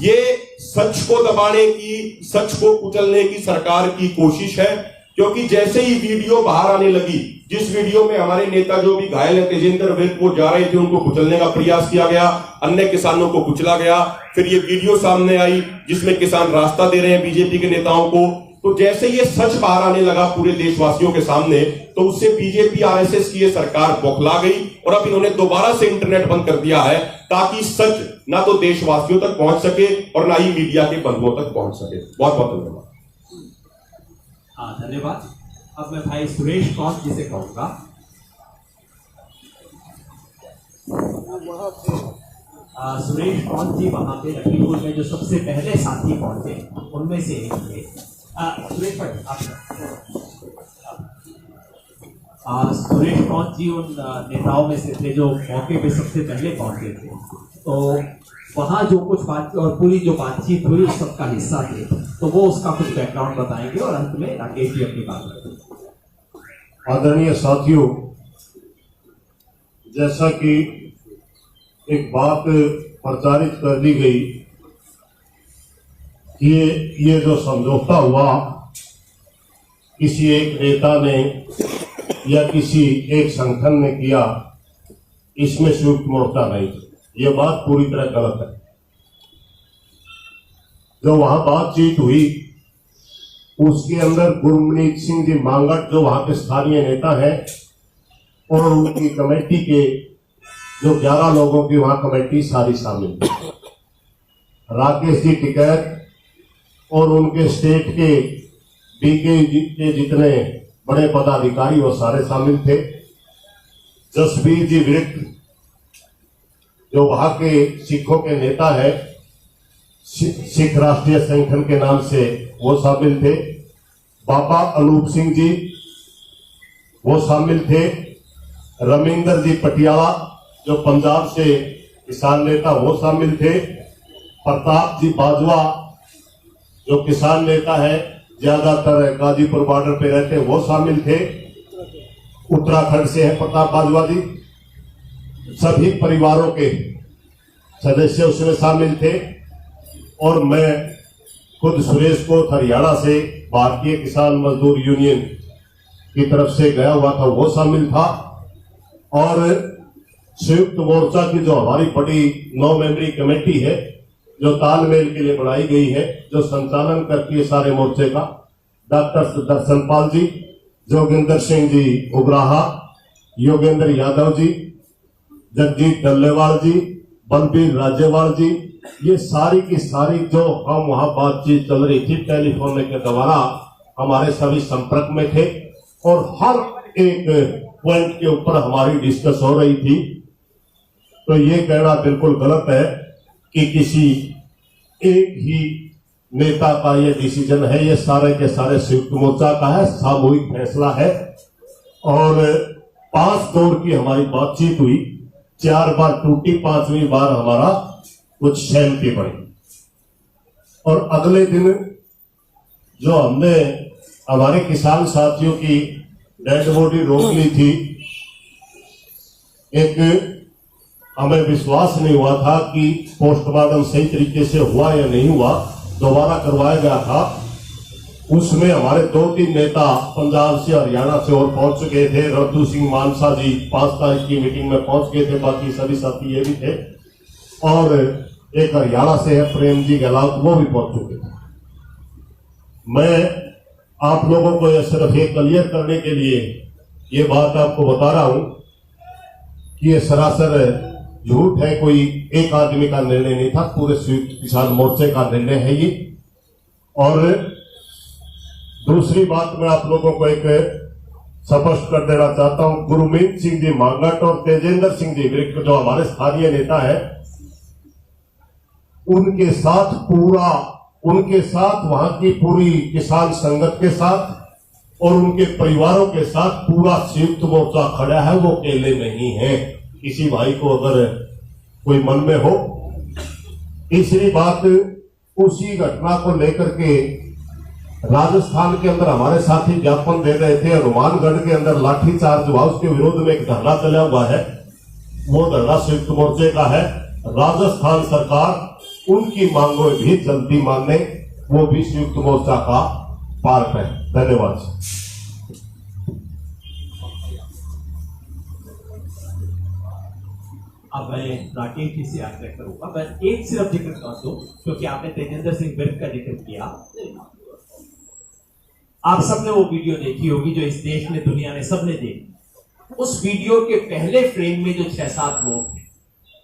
ये सच को दबाने की, सच को कुचलने की सरकार की कोशिश है, क्योंकि जैसे ही वीडियो बाहर आने लगी, जिस वीडियो में हमारे नेता जो भी घायल है तेजेंद्र विर्क, वो जा रहे थे, उनको कुचलने का प्रयास किया गया, अन्य किसानों को कुचला गया। फिर ये वीडियो सामने आई जिसमें किसान रास्ता दे रहे हैं बीजेपी के नेताओं को। तो जैसे ये सच बाहर आने लगा पूरे देशवासियों के सामने, तो उससे बीजेपी आरएसएस की ये सरकार बौखला गई और अब इन्होंने दोबारा से इंटरनेट बंद कर दिया है ताकि सच ना तो देशवासियों तक पहुंच सके और ना ही मीडिया के बंधुओं तक पहुंच सके। बहुत बहुत धन्यवाद। धन्यवाद। अब मैं भाई सुरेश कौन जी से कहूंगा। सुरेश कौन जी वहां पे लखीमपुर में जो सबसे पहले साथी पहुंचे उनमें से एक थे। सुरेश भाई सुरेश कौन जी उन नेताओं में से थे जो मौके पे सबसे पहले पहुंचे थे। तो वहां जो कुछ बात और पूरी जो बातचीत हुई उस सबका हिस्सा थे, तो वो उसका कुछ बैकग्राउंड बताएंगे और अंत में राकेश जी अपनी बात करेंगे। आदरणीय साथियों, जैसा कि एक बात प्रचारित कर दी गई कि ये जो समझौता हुआ किसी एक नेता ने या किसी एक संगठन ने किया, इसमें संयुक्त मोर्चा नहीं, ये बात पूरी तरह गलत है। जो वहां बातचीत हुई उसके अंदर गुरमीत सिंह जी मांगट जो वहां के स्थानीय नेता हैं और उनकी कमेटी के जो 11 लोगों की वहां कमेटी सारी शामिल थी। राकेश जी टिकैत और उनके स्टेट के डीके के जितने बड़े पदाधिकारी वो सारे शामिल थे। जसबीर जी विर्क जो वहां के सिखों के नेता है, सिख राष्ट्रीय संगठन के नाम से वो शामिल थे। बाबा अनूप सिंह जी वो शामिल थे। रविंदर जी पटियाला जो पंजाब से किसान नेता वो शामिल थे। प्रताप जी बाजवा जो किसान नेता है, ज्यादातर गाजीपुर बॉर्डर पे रहते हैं, वो शामिल थे। उत्तराखंड से है प्रताप बाजवा जी। सभी परिवारों के सदस्य उसमें शामिल थे और मैं खुद सुरेश कोत हरियाणा से भारतीय किसान मजदूर यूनियन की तरफ से गया हुआ था, वो शामिल था। और संयुक्त मोर्चा की जो हमारी बड़ी 9 मेंबरी कमेटी है जो तालमेल के लिए बनाई गई है, जो संचालन करती है सारे मोर्चे का, डॉक्टर दर्शनपाल जी, जोगिंदर सिंह जी उबराहा, योगेंद्र यादव जी, जगजीत डल्लेवाल जी, बलबीर राज्यवाल जी, ये सारी की सारी जो हम वहां बातचीत चल रही थी टेलीफोन के द्वारा हमारे सभी संपर्क में थे और हर एक पॉइंट के ऊपर हमारी डिस्कस हो रही थी। तो ये कहना बिल्कुल गलत है कि किसी एक ही नेता का ये डिसीजन है, ये सारे के सारे संयुक्त मोर्चा का है, सामूहिक फैसला है। और 5 दौर की हमारी बातचीत हुई, 4 बार टूटी, 5वीं बार हमारा कुछ सहमति बनी। और अगले दिन जो हमने हमारे किसान साथियों की डेड बॉडी रोक ली थी, एक हमें विश्वास नहीं हुआ था कि पोस्टमार्टम सही तरीके से हुआ या नहीं हुआ, दोबारा करवाया गया था। उसमें हमारे 2-3 नेता पंजाब से हरियाणा से और पहुंच चुके थे। रद्दू सिंह मानसा जी 5 तारीख की मीटिंग में पहुंच गए थे, बाकी सभी साथी ये भी थे, और एक हरियाणा से है प्रेम जी गहलोत, वो भी पहुंच चुके थे। मैं आप लोगों को यह सिर्फ ये क्लियर करने के लिए ये बात आपको बता रहा हूं कि ये सरासर झूठ है, कोई एक आदमी का निर्णय नहीं था, पूरे संयुक्त किसान मोर्चे का निर्णय है ये। और दूसरी बात मैं आप लोगों को एक स्पष्ट कर देना चाहता हूं, गुरमीत सिंह जी मांगट और तेजेंद्र सिंह जी विर्क जो हमारे स्थानीय नेता है, उनके साथ वहां की पूरी किसान संगत के साथ और उनके परिवारों के साथ पूरा संयुक्त मोर्चा खड़ा है, वो अकेले नहीं है। किसी भाई को अगर कोई मन में हो। तीसरी बात, उसी घटना को लेकर के राजस्थान के अंदर हमारे साथी ज्ञापन दे रहे थे, हनुमानगढ़ के अंदर लाठीचार्ज हुआ, उसके विरोध में एक धरना चला हुआ है, वो धरना संयुक्त मोर्चे का है। राजस्थान सरकार उनकी मांगों भी जल्दी मानने, वो भी संयुक्त मोर्चा का पार्ट है। धन्यवाद। अब मैं राकेश जी से आग्रह करूंगा, मैं एक सिर्फ जिक्र कर दूं, क्योंकि आपने तेजेंद्र सिंह विर्क का जिक्र किया। आप सबने वो वीडियो देखी होगी जो इस देश में, दुनिया में सबने देखी। उस वीडियो के पहले फ्रेम में जो 6-7 लोग थे,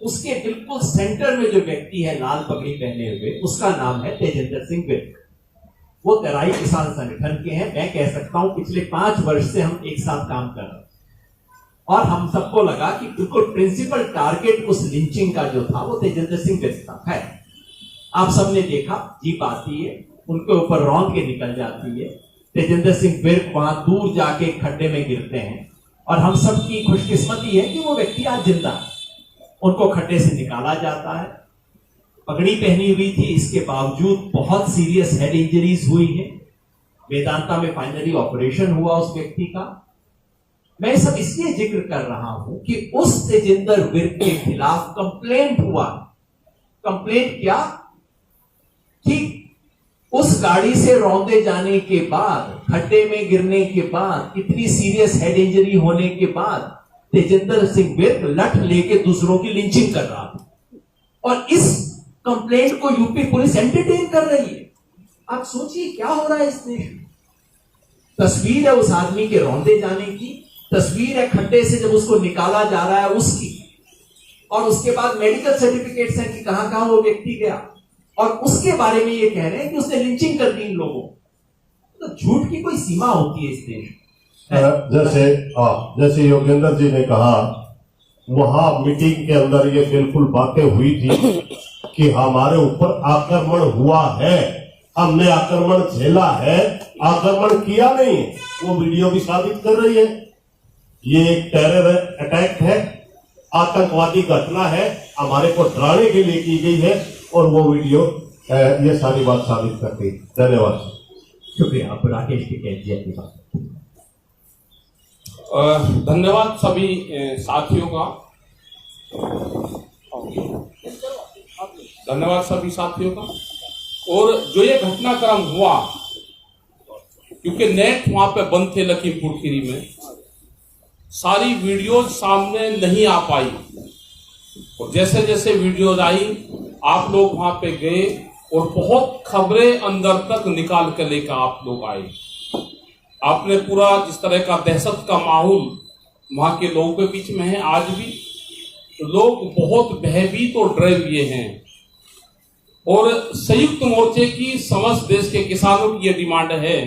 उसके बिल्कुल सेंटर में जो व्यक्ति है लाल पगड़ी पहने हुए, उसका नाम है तेजेंद्र सिंह विर्क। वो तराई किसान संगठन के हैं। मैं कह सकता हूं पिछले 5 वर्ष से हम एक साथ काम कर रहे हैं, और हम सबको लगा कि बिल्कुल प्रिंसिपल टारगेट उस लिंचिंग का जो था वो तेजेंद्र सिंह विर्क था। है, आप सबने देखा, जीप आती है, उनके ऊपर रौंद के निकल जाती है, तेजेंद्र सिंह विर्क वहां दूर जाके खड्डे में गिरते हैं, और हम सबकी खुशकिस्मती है कि वो व्यक्ति आज जिंदा है। उनको खड्डे से निकाला जाता है, पगड़ी पहनी हुई थी, इसके बावजूद बहुत सीरियस हेड इंजरीज हुई है। वेदांता में फाइनली ऑपरेशन हुआ उस व्यक्ति का। मैं सब इसलिए जिक्र कर रहा हूं कि उस तेजेंद्र विर्क के खिलाफ कंप्लेंट हुआ। कंप्लेंट क्या कि उस गाड़ी से रौंदे जाने के बाद, खड्डे में गिरने के बाद, इतनी सीरियस हेड इंजरी होने के बाद तेजेंद्र सिंह विर्क लठ लेके दूसरों की लिंचिंग कर रहा था, और इस कंप्लेंट को यूपी पुलिस एंटरटेन कर रही है। आप सोचिए क्या हो रहा है इस देश में। तस्वीर है उस आदमी के रौंदे जाने की, तस्वीर है खड्डे से जब उसको निकाला जा रहा है उसकी, और उसके बाद मेडिकल सर्टिफिकेट्स हैं कि कहां कहां वो व्यक्ति गया, और उसके बारे में ये कह रहे हैं कि उसने लिंचिंग कर दी इन लोगों। तो झूठ की कोई सीमा होती है इस देश में। जैसे योगेंद्र जी ने कहा, वहां मीटिंग के अंदर ये बिल्कुल बातें हुई थी कि हमारे ऊपर आक्रमण हुआ है, हमने आक्रमण झेला है, आक्रमण किया नहीं। वो वीडियो भी साबित कर रही है। ये एक टेरर अटैक है, आतंकवादी घटना है, हमारे को डराने के लिए की गई है, और वो वीडियो ये सारी बात साबित करती है। धन्यवाद। शुक्रिया। आप राकेश की कह अपनी बात। धन्यवाद सभी साथियों का। धन्यवाद सभी साथियों का। और जो ये घटनाक्रम हुआ, क्योंकि नेट वहां पे बंद थे लखीमपुर खीरी में, सारी वीडियोज सामने नहीं आ पाई, और जैसे जैसे वीडियोज आई आप लोग वहां पे गए और बहुत खबरें अंदर तक निकाल कर लेकर आप लोग आए। आपने पूरा जिस तरह का दहशत का माहौल वहां के लोगों के बीच में है, आज भी तो लोग बहुत भयभीत और डरे हुए हैं। और संयुक्त मोर्चे की समस्त देश के किसानों की यह डिमांड है,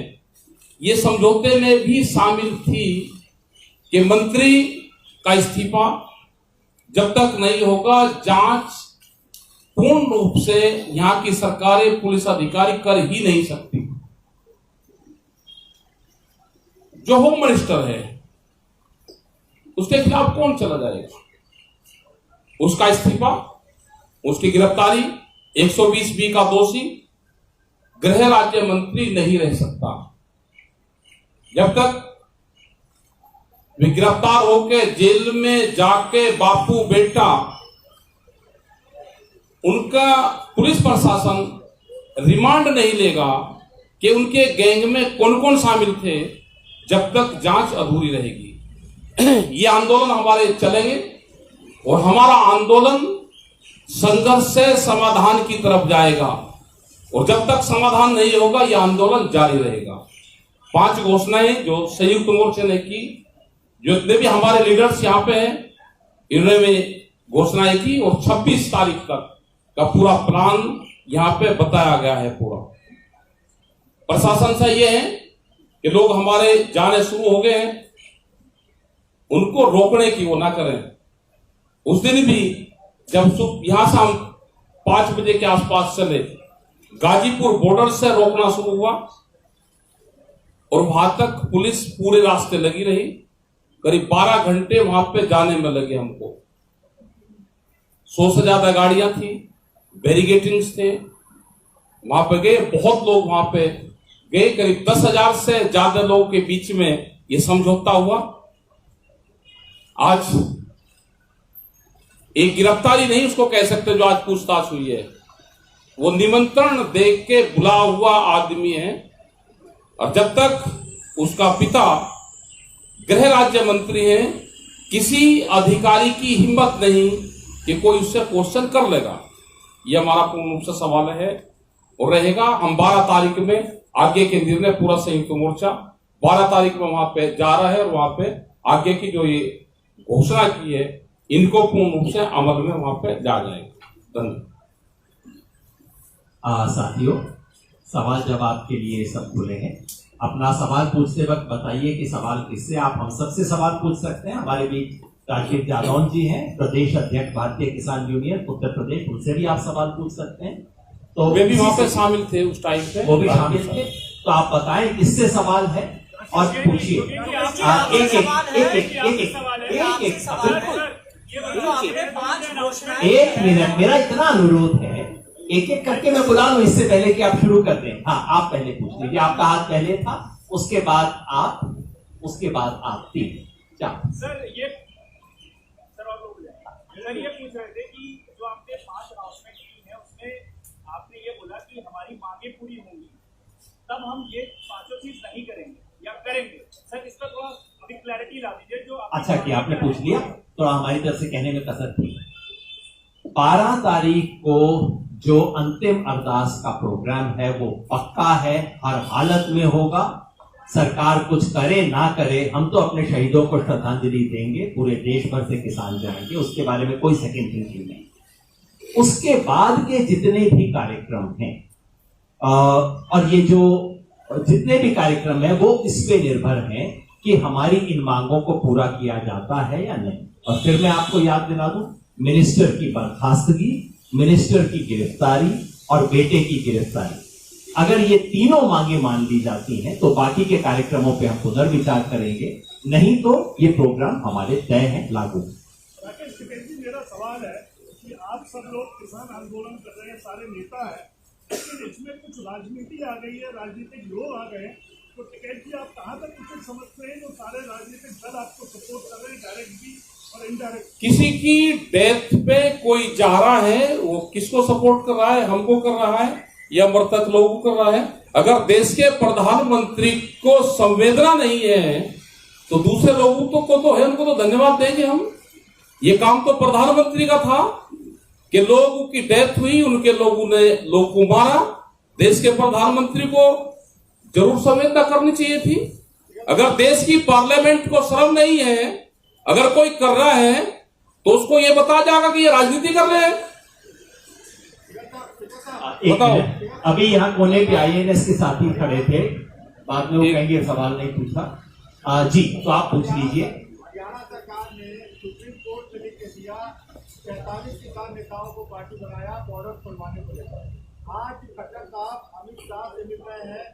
ये समझौते में भी शामिल थी कि मंत्री का इस्तीफा जब तक नहीं होगा, जांच पूर्ण रूप से यहां की सरकारें, पुलिस अधिकारी कर ही नहीं सकती। जो होम मिनिस्टर है उसके खिलाफ कौन चला जाएगा? उसका इस्तीफा, उसकी गिरफ्तारी, 120B का दोषी गृह राज्य मंत्री नहीं रह सकता। जब तक वे गिरफ्तार होकर जेल में जाके बापू बेटा, उनका पुलिस प्रशासन रिमांड नहीं लेगा कि उनके गैंग में कौन कौन शामिल थे जब तक जांच अधूरी रहेगी। ये आंदोलन हमारे चलेंगे और हमारा आंदोलन संघर्ष से समाधान की तरफ जाएगा और जब तक समाधान नहीं होगा यह आंदोलन जारी रहेगा। 5 घोषणाएं जो संयुक्त मोर्चे ने की, जो इतने भी हमारे लीडर्स यहाँ पे हैं, इन्होंने घोषणाएं की और 26 तारीख तक का पूरा प्लान यहाँ पे बताया गया है। पूरा प्रशासन से ये है कि लोग हमारे जाने शुरू हो गए हैं, उनको रोकने की वो ना करें। उस दिन भी जब यहां से हम 5 बजे के आसपास चले, गाजीपुर बॉर्डर से रोकना शुरू हुआ और वहां तक पुलिस पूरे रास्ते लगी रही। करीब 12 घंटे वहां पे जाने में लगे हमको। 100 से ज्यादा गाड़ियां थी, बैरिकेडिंग्स थे, वहां पे गए, बहुत लोग वहां पे गए। करीब 10,000 से ज्यादा लोगों के बीच में ये समझौता हुआ। आज एक गिरफ्तारी नहीं उसको कह सकते जो आज पूछताछ हुई है, वो निमंत्रण देख के बुला हुआ आदमी है। और जब तक उसका पिता गृह राज्य मंत्री है, किसी अधिकारी की हिम्मत नहीं कि कोई उससे क्वेश्चन कर लेगा। यह हमारा पूर्ण रूप से सवाल है और रहेगा। हम 12 तारीख में आगे के निर्णय, पूरा संयुक्त मोर्चा 12 तारीख में वहां पे जा रहा है और वहां पे आगे की जो ये घोषणा की है इनको पूर्ण रूप से अमल में वहां पे जा जाएगा। धन्यवाद। साथियों, सवाल जवाब के लिए सब खुले हैं। अपना सवाल पूछते वक्त बताइए कि सवाल किससे। आप हम सबसे सवाल पूछ सकते हैं। हमारे बीच राजीव जादौन जी हैं, प्रदेश अध्यक्ष भारतीय किसान यूनियन उत्तर प्रदेश, उनसे भी आप सवाल पूछ सकते हैं। तो वे भी वहां पे शामिल थे उस टाइम पे, वो भी शामिल थे। तो आप बताएं किससे सवाल है और पूछिए। एक मिनट, मेरा इतना अनुरोध है, एक एक करके मैं बुला लूं इससे पहले कि आप शुरू कर दें। हाँ, आप पहले पूछ लीजिए। आपका हाथ पहले था, उसके बाद आप, उसके बाद आप। 3 4 सर ये पूछ रहे थे कि जो आपने 5 अनाउंसमेंट की है उसमें आपने ये बोला कि हमारी मांगे पूरी होंगी तब हम ये 5 चीज नहीं करेंगे या करेंगे। सर इस पर थोड़ा अभी क्लैरिटी ला दीजिए। जो अच्छा कि आपने पूछ लिया, तो हमारी तरफ से कहने में कसर थी। 12 तारीख को जो अंतिम अरदास का प्रोग्राम है वो पक्का है, हर हालत में होगा। सरकार कुछ करे ना करे, हम तो अपने शहीदों को श्रद्धांजलि देंगे। पूरे देश भर से किसान जाएंगे, उसके बारे में कोई सेकंड थिंकिंग नहीं। उसके बाद के जितने भी कार्यक्रम हैं और ये जो जितने भी कार्यक्रम हैं वो इस पे निर्भर हैं कि हमारी इन मांगों को पूरा किया जाता है या नहीं। और फिर मैं आपको याद दिला दूं, मिनिस्टर की बर्खास्तगी, मिनिस्टर की गिरफ्तारी और बेटे की गिरफ्तारी, अगर ये तीनों मांगे मान ली जाती हैं तो बाकी के कार्यक्रमों पे हम पुनर्विचार करेंगे, नहीं तो ये प्रोग्राम हमारे तय है, लागू। राकेश टिकैत जी, मेरा सवाल है कि आप सब लोग किसान आंदोलन कर रहे हैं, सारे नेता हैं, लेकिन इसमें कुछ राजनीति आ गई है, राजनीतिक लोग आ गए हैं। तो टिकैत जी, आप कहाँ तक उचित समझते हैं जो सारे राजनीतिक दल आपको सपोर्ट कर रहे हैं, डायरेक्ट भी और इनडायरेक्ट? किसी की डेथ पे कोई जा रहा है, वो किसको सपोर्ट कर रहा है? हमको कर रहा है या मृतक लोगों को कर रहा है? अगर देश के प्रधानमंत्री को संवेदना नहीं है तो दूसरे लोगों को तो है, उनको तो धन्यवाद देंगे हम। ये काम तो प्रधानमंत्री का था कि लोगों की डेथ हुई, उनके लोगों ने लोग को मारा। देश के प्रधानमंत्री को जरूर संवेदना करनी चाहिए थी। अगर देश की पार्लियामेंट को शर्म नहीं है, अगर कोई कर रहा है तो उसको ये बताया जाएगा कि ये राजनीति कर रहे हैं। बताओ। अभी यहाँ कोने पे IAS के साथी खड़े थे, बाद में वो कहेंगे सवाल नहीं पूछा। जी, तो आप पूछ लीजिए। हरियाणा सरकार ने सुप्रीम कोर्ट से लिख के दिया, 43 किसान नेताओं को पार्टी बनाया बॉर्डर खुलवाने को लेकर। आज खट्टर साहब अमित शाह से मिल रहे हैं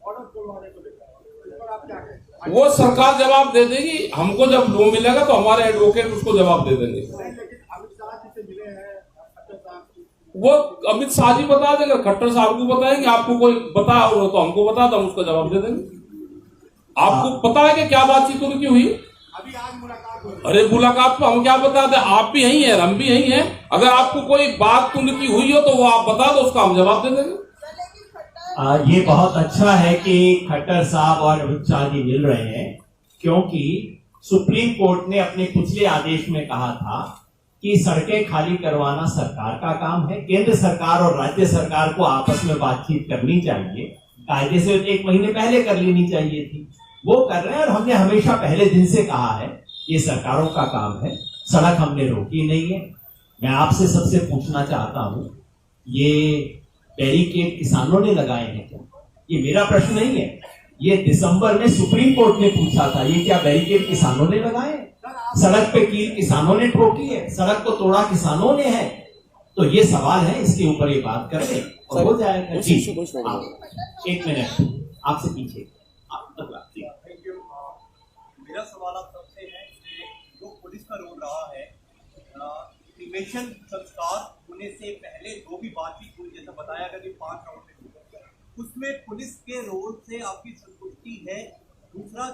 बॉर्डर खुलवाने को लेकर, इस पर आप क्या कहें? वो सरकार जवाब दे देगी। हमको जब लो मिलेगा तो हमारे एडवोकेट उसको जवाब दे देंगे। लेकिन अमित शाह जी से मिले हैं खट्टर साहब, वो अमित शाह जी बता देंगे, खट्टर साहब को बताएंगे। आपको कोई बता हो तो हमको बता दो, हम उसका जवाब दे देंगे। आपको पता है कि क्या बातचीत उनकी हुई? अभी आज मुलाकात हुई। अरे मुलाकात तो हम क्या बता दें, आप भी यही हैं, हम भी यही हैं। अगर आपको कोई बात उनकी हुई हो तो वो आप बता दो, उसका हम जवाब दे देंगे। ये बहुत अच्छा है कि खट्टर साहब और अमित शाह जी मिल रहे हैं, क्योंकि सुप्रीम कोर्ट ने अपने पिछले आदेश में कहा था कि सड़कें खाली करवाना सरकार का काम है। केंद्र सरकार और राज्य सरकार को आपस में बातचीत करनी चाहिए, कायदे से 1 महीने पहले कर लेनी चाहिए थी, वो कर रहे हैं। और हमने हमेशा पहले दिन से कहा है ये सरकारों का काम है, सड़क हमने रोकी नहीं है। मैं आपसे सबसे पूछना चाहता हूं, ये बैरिकेड किसानों ने लगाए हैं क्या? ये मेरा प्रश्न नहीं है, ये दिसंबर में सुप्रीम कोर्ट ने पूछा था, ये क्या बैरिकेड किसानों ने लगाए? सड़क पे कील किसानों ने ठोकी है, सड़क को तोड़ा किसानों ने है। तो ये सवाल है, इसके ऊपर ये बात कर ले और हो जाएगा। जी, 1 मिनट आपसे पीछे। मेरा सवाल आप सबसे है कि जो पुलिस का रोल रहा है, क्रिमेशन संस्कार होने से पहले जो भी बातचीत हुई, जैसा बताया गया कि 5 राउंड में, उसमें पुलिस के रोल से आपकी संतुष्टि है? दूसरा,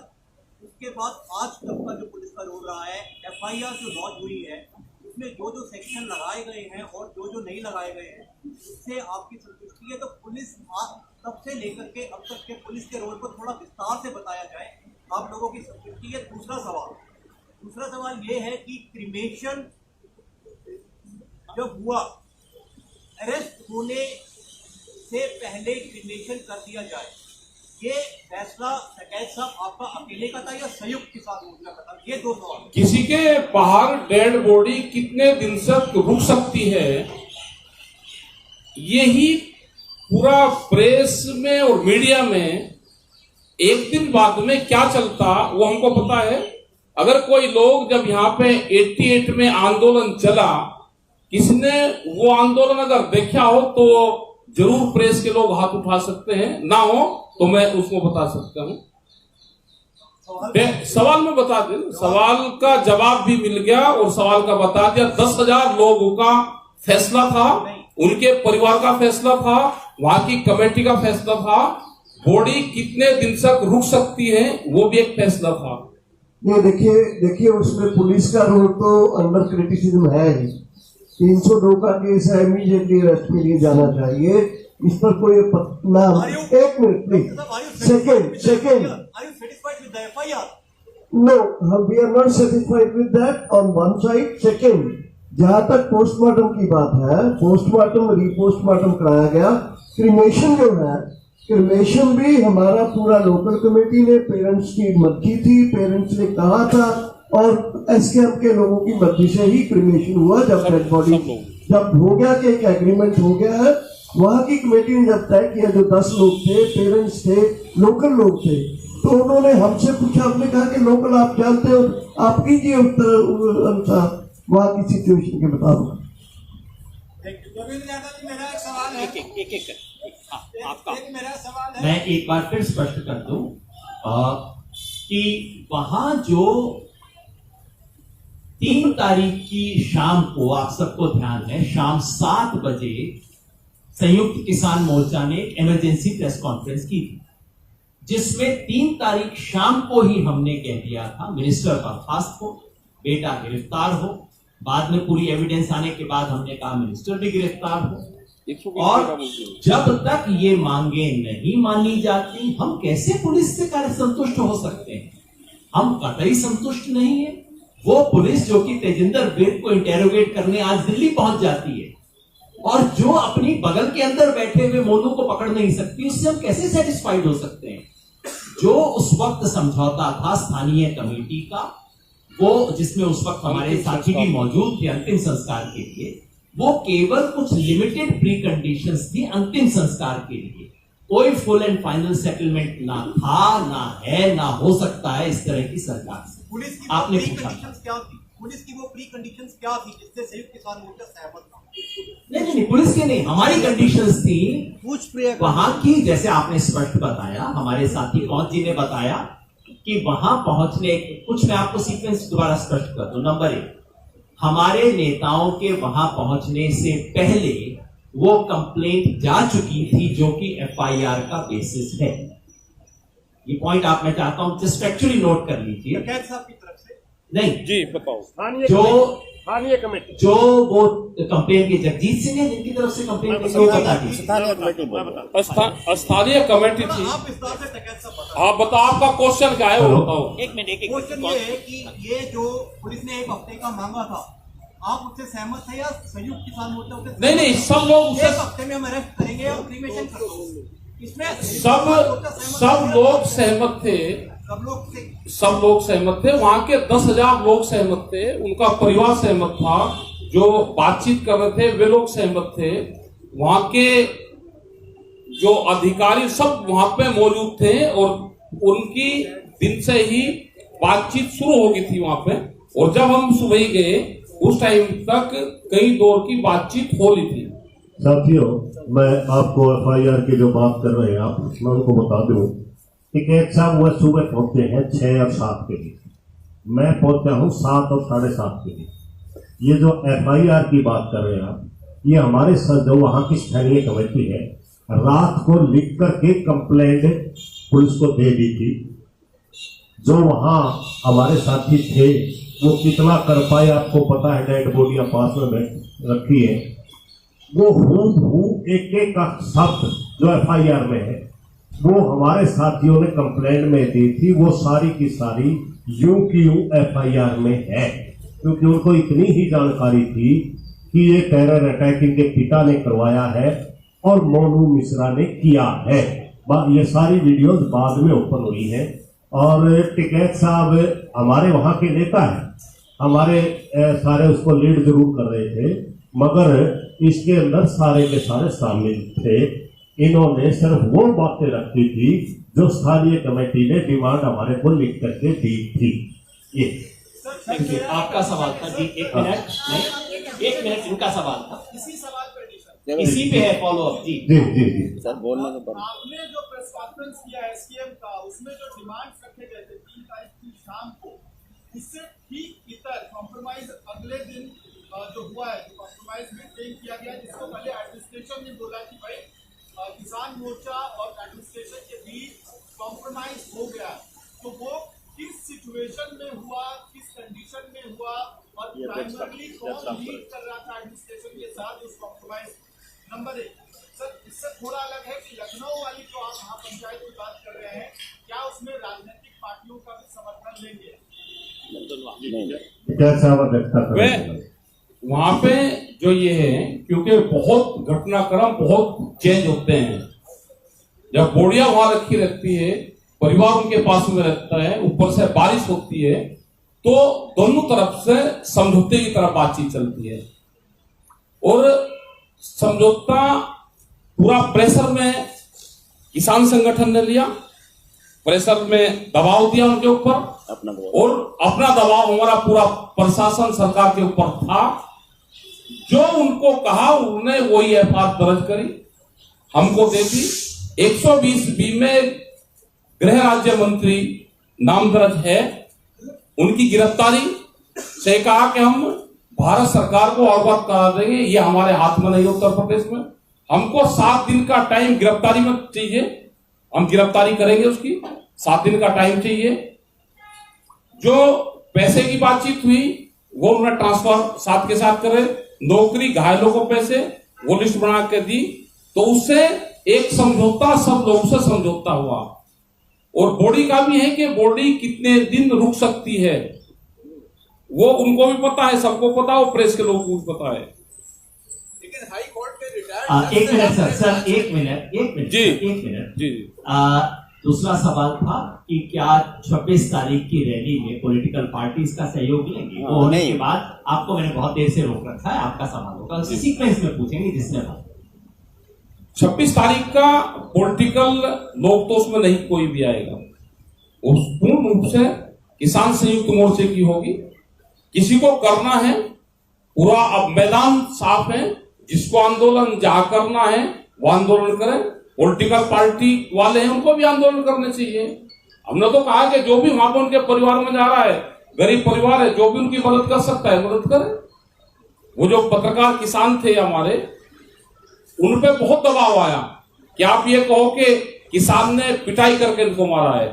उसके बाद आज तक का जो पुलिस का रोल रहा है, FIR जो लॉन्च हुई है, उसमें जो जो सेक्शन लगाए गए हैं और जो जो नहीं लगाए गए हैं, उससे आपकी संतुष्टि है? तो पुलिस तब से लेकर के अब तक के पुलिस के रोल को थोड़ा विस्तार से बताया जाए, आप लोगों की संतुष्टि है। दूसरा सवाल ये है कि क्रिमेशन जब हुआ, अरेस्ट होने से पहले क्रिमेशन कर दिया जाए, ये फैसला सकैत साहब आपका अकेले का था या संयुक्त किसान मोर्चा का था? ये 2 सवाल। किसी के बाहर डेड बॉडी कितने दिन तक रुक सकती है, यही पूरा प्रेस में और मीडिया में एक दिन बाद में क्या चलता वो हमको पता है। अगर कोई लोग, जब यहाँ पे 88 में आंदोलन चला, किसने वो आंदोलन अगर देखा हो तो जरूर प्रेस के लोग हाथ उठा सकते हैं, ना हो तो मैं उसको बता सकता हूँ। सवाल में बता दें, सवाल का जवाब भी मिल गया और सवाल का बता दिया। 10,000 लोगों का फैसला था, उनके परिवार का फैसला था, वहां की कमेटी का फैसला था। बॉडी कितने दिन तक रुक सकती है वो भी एक फैसला था। ये देखिए उसमें पुलिस का रोल तो अंडर क्रिटिसिज्म है ही। 302 का केस है, इमीडिएटली अरेस्ट के लिए जाना चाहिए। इस पर कोई नाम, 1 minute please, second no, we are not satisfied with that on one side. Second, जहां तक पोस्टमार्टम की बात है, पोस्टमार्टम रिपोस्टमार्टम कराया गया। क्रिमेशन जो है, क्रिमेशन भी हमारा पूरा लोकल कमेटी ने, पेरेंट्स की मर्जी थी, पेरेंट्स ने कहा था, और एसकेएम के लोगों की मर्जी से ही क्रिमेशन हुआ। जब डेड बॉडी जब हो गया कि एक एग्रीमेंट हो गया है, वहां की कमेटी ने जब तय किया, जो 10 लोग थे, पेरेंट्स थे, लोकल लोग थे, तो उन्होंने हमसे पूछा, हमने कहा कि लोकल आप जानते हो, आप कीजिए उत्तर अनुसार वहां की सिचुएशन के मुताबिक। मैं एक बार फिर स्पष्ट कर दूं कि वहां जो 3 तारीख की शाम को, आप सबको ध्यान है, शाम 7 बजे संयुक्त किसान मोर्चा ने इमरजेंसी प्रेस कॉन्फ्रेंस की थी, जिसमें 3 तारीख शाम को ही हमने कह दिया था मिनिस्टर बर्खास्त हो, बेटा गिरफ्तार हो। बाद में पूरी एविडेंस आने के बाद हमने कहा मिनिस्टर भी गिरफ्तार हो। और जब तक ये मांगे नहीं मानी जाती, हम कैसे पुलिस से कार्य संतुष्ट हो सकते हैं? हम कतई संतुष्ट नहीं है। वो पुलिस जो कि तेजिंदर बेग को इंटेरोगेट करने आज दिल्ली पहुंच जाती है, और जो अपनी बगल के अंदर बैठे हुए मोनू को पकड़ नहीं सकती, उससे हम कैसे सेटिस्फाइड हो सकते हैं? जो उस वक्त समझौता था स्थानीय कमेटी का, वो जिसमें उस वक्त हमारे साथी भी मौजूद थे अंतिम संस्कार के लिए, वो केवल कुछ लिमिटेड प्री कंडीशंस थी अंतिम संस्कार के लिए। कोई फुल एंड फाइनल सेटलमेंट ना था, ना है, ना हो सकता है इस तरह की सरकार से। पुलिस की आपने प्री पूछा कंडीशंस क्या थी? पुलिस की वो प्री कंडीशंस क्या थी जिससे संयुक्त किसान मोर्चा सहमत था? नहीं, पुलिस की नहीं, हमारी कंडीशंस थी वहां की। जैसे आपने स्पष्ट बताया, हमारे साथी कौन जी ने बताया कि वहां पहुंचने कुछ, मैं आपको सीक्वेंस दोबारा स्पष्ट कर दूं। नंबर 1, हमारे नेताओं के वहां पहुंचने से पहले वो कंप्लेंट जा चुकी थी, जो कि FIR का बेसिस है। ये पॉइंट आप, मैं चाहता हूं जस्ट एक्चुअली नोट कर लीजिए। साहब की तरफ से नहीं जी बताओ। जो स्थानीय कमेटी जो वो कंप्लेन की जगजीत सिंह है जिनकी तरफ से कंप्लेन की, बता दीजिए। स्थानीय कमेटी बोलो। स्थानीय कमेटी थी। आप विस्तार से टिकैत सब बताओ। आप बताओ, आपका क्वेश्चन क्या है वो बताओ। एक मिनट, क्वेश्चन ये है कि ये जो पुलिस ने 1 हफ्ते का मांगा था, आप उससे सहमत थे या संयुक्त किसान मोर्चा उससे? नहीं, सब लोग उसे 1 हफ्ते में हम अरेस्ट करेंगे और क्रीमेशन कर दो, इसमें सब लोग सहमत थे। सब लोग सहमत थे। वहां के 10,000 लोग सहमत थे, उनका परिवार सहमत था, जो बातचीत कर रहे थे वे लोग सहमत थे, वहां के जो अधिकारी सब वहां पे मौजूद थे और उनकी दिन से ही बातचीत शुरू हो गई थी वहां पे। और जब हम सुबह गए उस टाइम तक कई दौर की बातचीत हो रही थी। साथियों, मैं आपको FIR की जो बात कर रहे हैं आप मैं उनको बता दूं कि एक साहब वह सुबह पहुंचते हैं 6 और 7 के बीच, मैं पहुंचता हूं 7 और 7:30 के बीच। ये जो FIR की बात कर रहे हैं आप, ये हमारे साथ जो वहां की स्थानीय कमेटी है रात को लिख करके कंप्लेंट पुलिस को दे दी थी। जो वहां हमारे साथी थे वो कितना कर पाए आपको पता है, डेड बॉडियां पास में रखी है, वो हूबहू एक का शब्द जो FIR में है वो हमारे साथियों ने कंप्लेंट में दी थी, वो सारी की सारी यूं की यूं FIR में है, क्योंकि उनको इतनी ही जानकारी थी कि ये टेरर अटैक इनके पिता ने करवाया है और मोनू मिश्रा ने किया है। ये सारी वीडियोस बाद में ओपन हुई है। और टिकैत साहब हमारे वहां के नेता हैं, हमारे सारे उसको लीड जरूर कर रहे थे, मगर इसके अंदर सारे के सारे शामिल थे। इन्होंने सिर्फ वो बातें रखी थी जो स्थानीय कमेटी ने डिमांड हमारे को लिख करके दी थी। ये आपका सवाल था जी, 1 मिनट नहीं, 1 मिनट इनका सवाल था, इसी पे है फॉलो अप जी। जी सर बोलने के बाद आपने जो प्रेस कॉन्फ्रेंस किया SKM का, उसमें जो डिमांड्स रखे गए थे 3 तारीख की शाम को, उससे ठीक इतर कॉम्प्रोमाइज अगले दिन जो हुआ है, जो कॉम्प्रोमाइज में क्लेम किया गया, जिसको पहले एडमिनिस्ट्रेशन ने बोला कि भाई किसान मोर्चा और एडमिनिस्ट्रेशन के बीच कॉम्प्रोमाइज हो गया, तो वो किस सिचुएशन में हुआ, किस कंडीशन में हुआ और प्राइमरली कौन लीड कर रहा था एडमिनिस्ट्रेशन के साथ उस कॉम्प्रोमाइज। नंबर 1 सर, इससे थोड़ा अलग है कि लखनऊ वाली जो आप महापंचायत की बात कर रहे हैं, क्या उसमें राजनीतिक पार्टियों का भी समर्थन लेंगे? वहां पे जो ये है, क्योंकि बहुत घटनाक्रम बहुत चेंज होते हैं। जब बोरिया वहां रखी रहती है, परिवार उनके पास में रहता है, ऊपर से बारिश होती है, तो दोनों तरफ से समझौते की तरफ बातचीत चलती है और समझौता पूरा प्रेशर में किसान संगठन ने लिया, प्रेशर में दबाव दिया उनके ऊपर, और अपना दबाव हमारा पूरा प्रशासन सरकार के ऊपर था। जो उनको कहा उन्होंने वही FIR दर्ज करी, हमको दे दी। 120B में गृह राज्य मंत्री नाम दर्ज है, उनकी गिरफ्तारी से कहा कि हम भारत सरकार को अवगत करा देंगे, ये हमारे हाथ में नहीं है उत्तर प्रदेश में, हमको 7 दिन का टाइम गिरफ्तारी में चाहिए, हम गिरफ्तारी करेंगे, उसकी 7 दिन का टाइम चाहिए। जो पैसे की बातचीत हुई वो उन्होंने ट्रांसफर साथ के साथ करे, नौकरी घायलों को पैसे वो लिस्ट बना के दी, तो उससे एक समझौता, सब लोगों से समझौता हुआ। और बॉडी का भी है कि बॉडी कितने दिन रुक सकती है, वो उनको भी पता है, सबको पता है, वो प्रेस के लोगों को भी पता है। लेकिन हाई कोर्ट के रिटायर्ड 1 मिनट सर 1 मिनट जी 1 मिनट जी। दूसरा सवाल था कि क्या 26 तारीख की रैली में पॉलिटिकल पार्टीज का सहयोग लेंगे? वो होने के बाद आपको मैंने बहुत देर से रोक रखा है, आपका सवाल होगा, सीक्वेंस में पूछेंगे जिसने बात। 26 तारीख का पॉलिटिकल लोग तो उसमें नहीं कोई भी आएगा, उस पूर्ण रूप से किसान संयुक्त मोर्चे की होगी। किसी को करना है पूरा, अब मैदान साफ है, जिसको आंदोलन जहां करना है वो आंदोलन करें। पॉलिटिकल पार्टी वाले हैं, उनको भी आंदोलन करने चाहिए। हमने तो कहा कि जो भी वहां पर उनके परिवार में जा रहा है, गरीब परिवार है, जो भी उनकी मदद कर सकता है मदद करे। वो जो पत्रकार किसान थे हमारे, उन पे बहुत दबाव आया कि आप ये कहो कि किसान ने पिटाई करके इनको मारा है,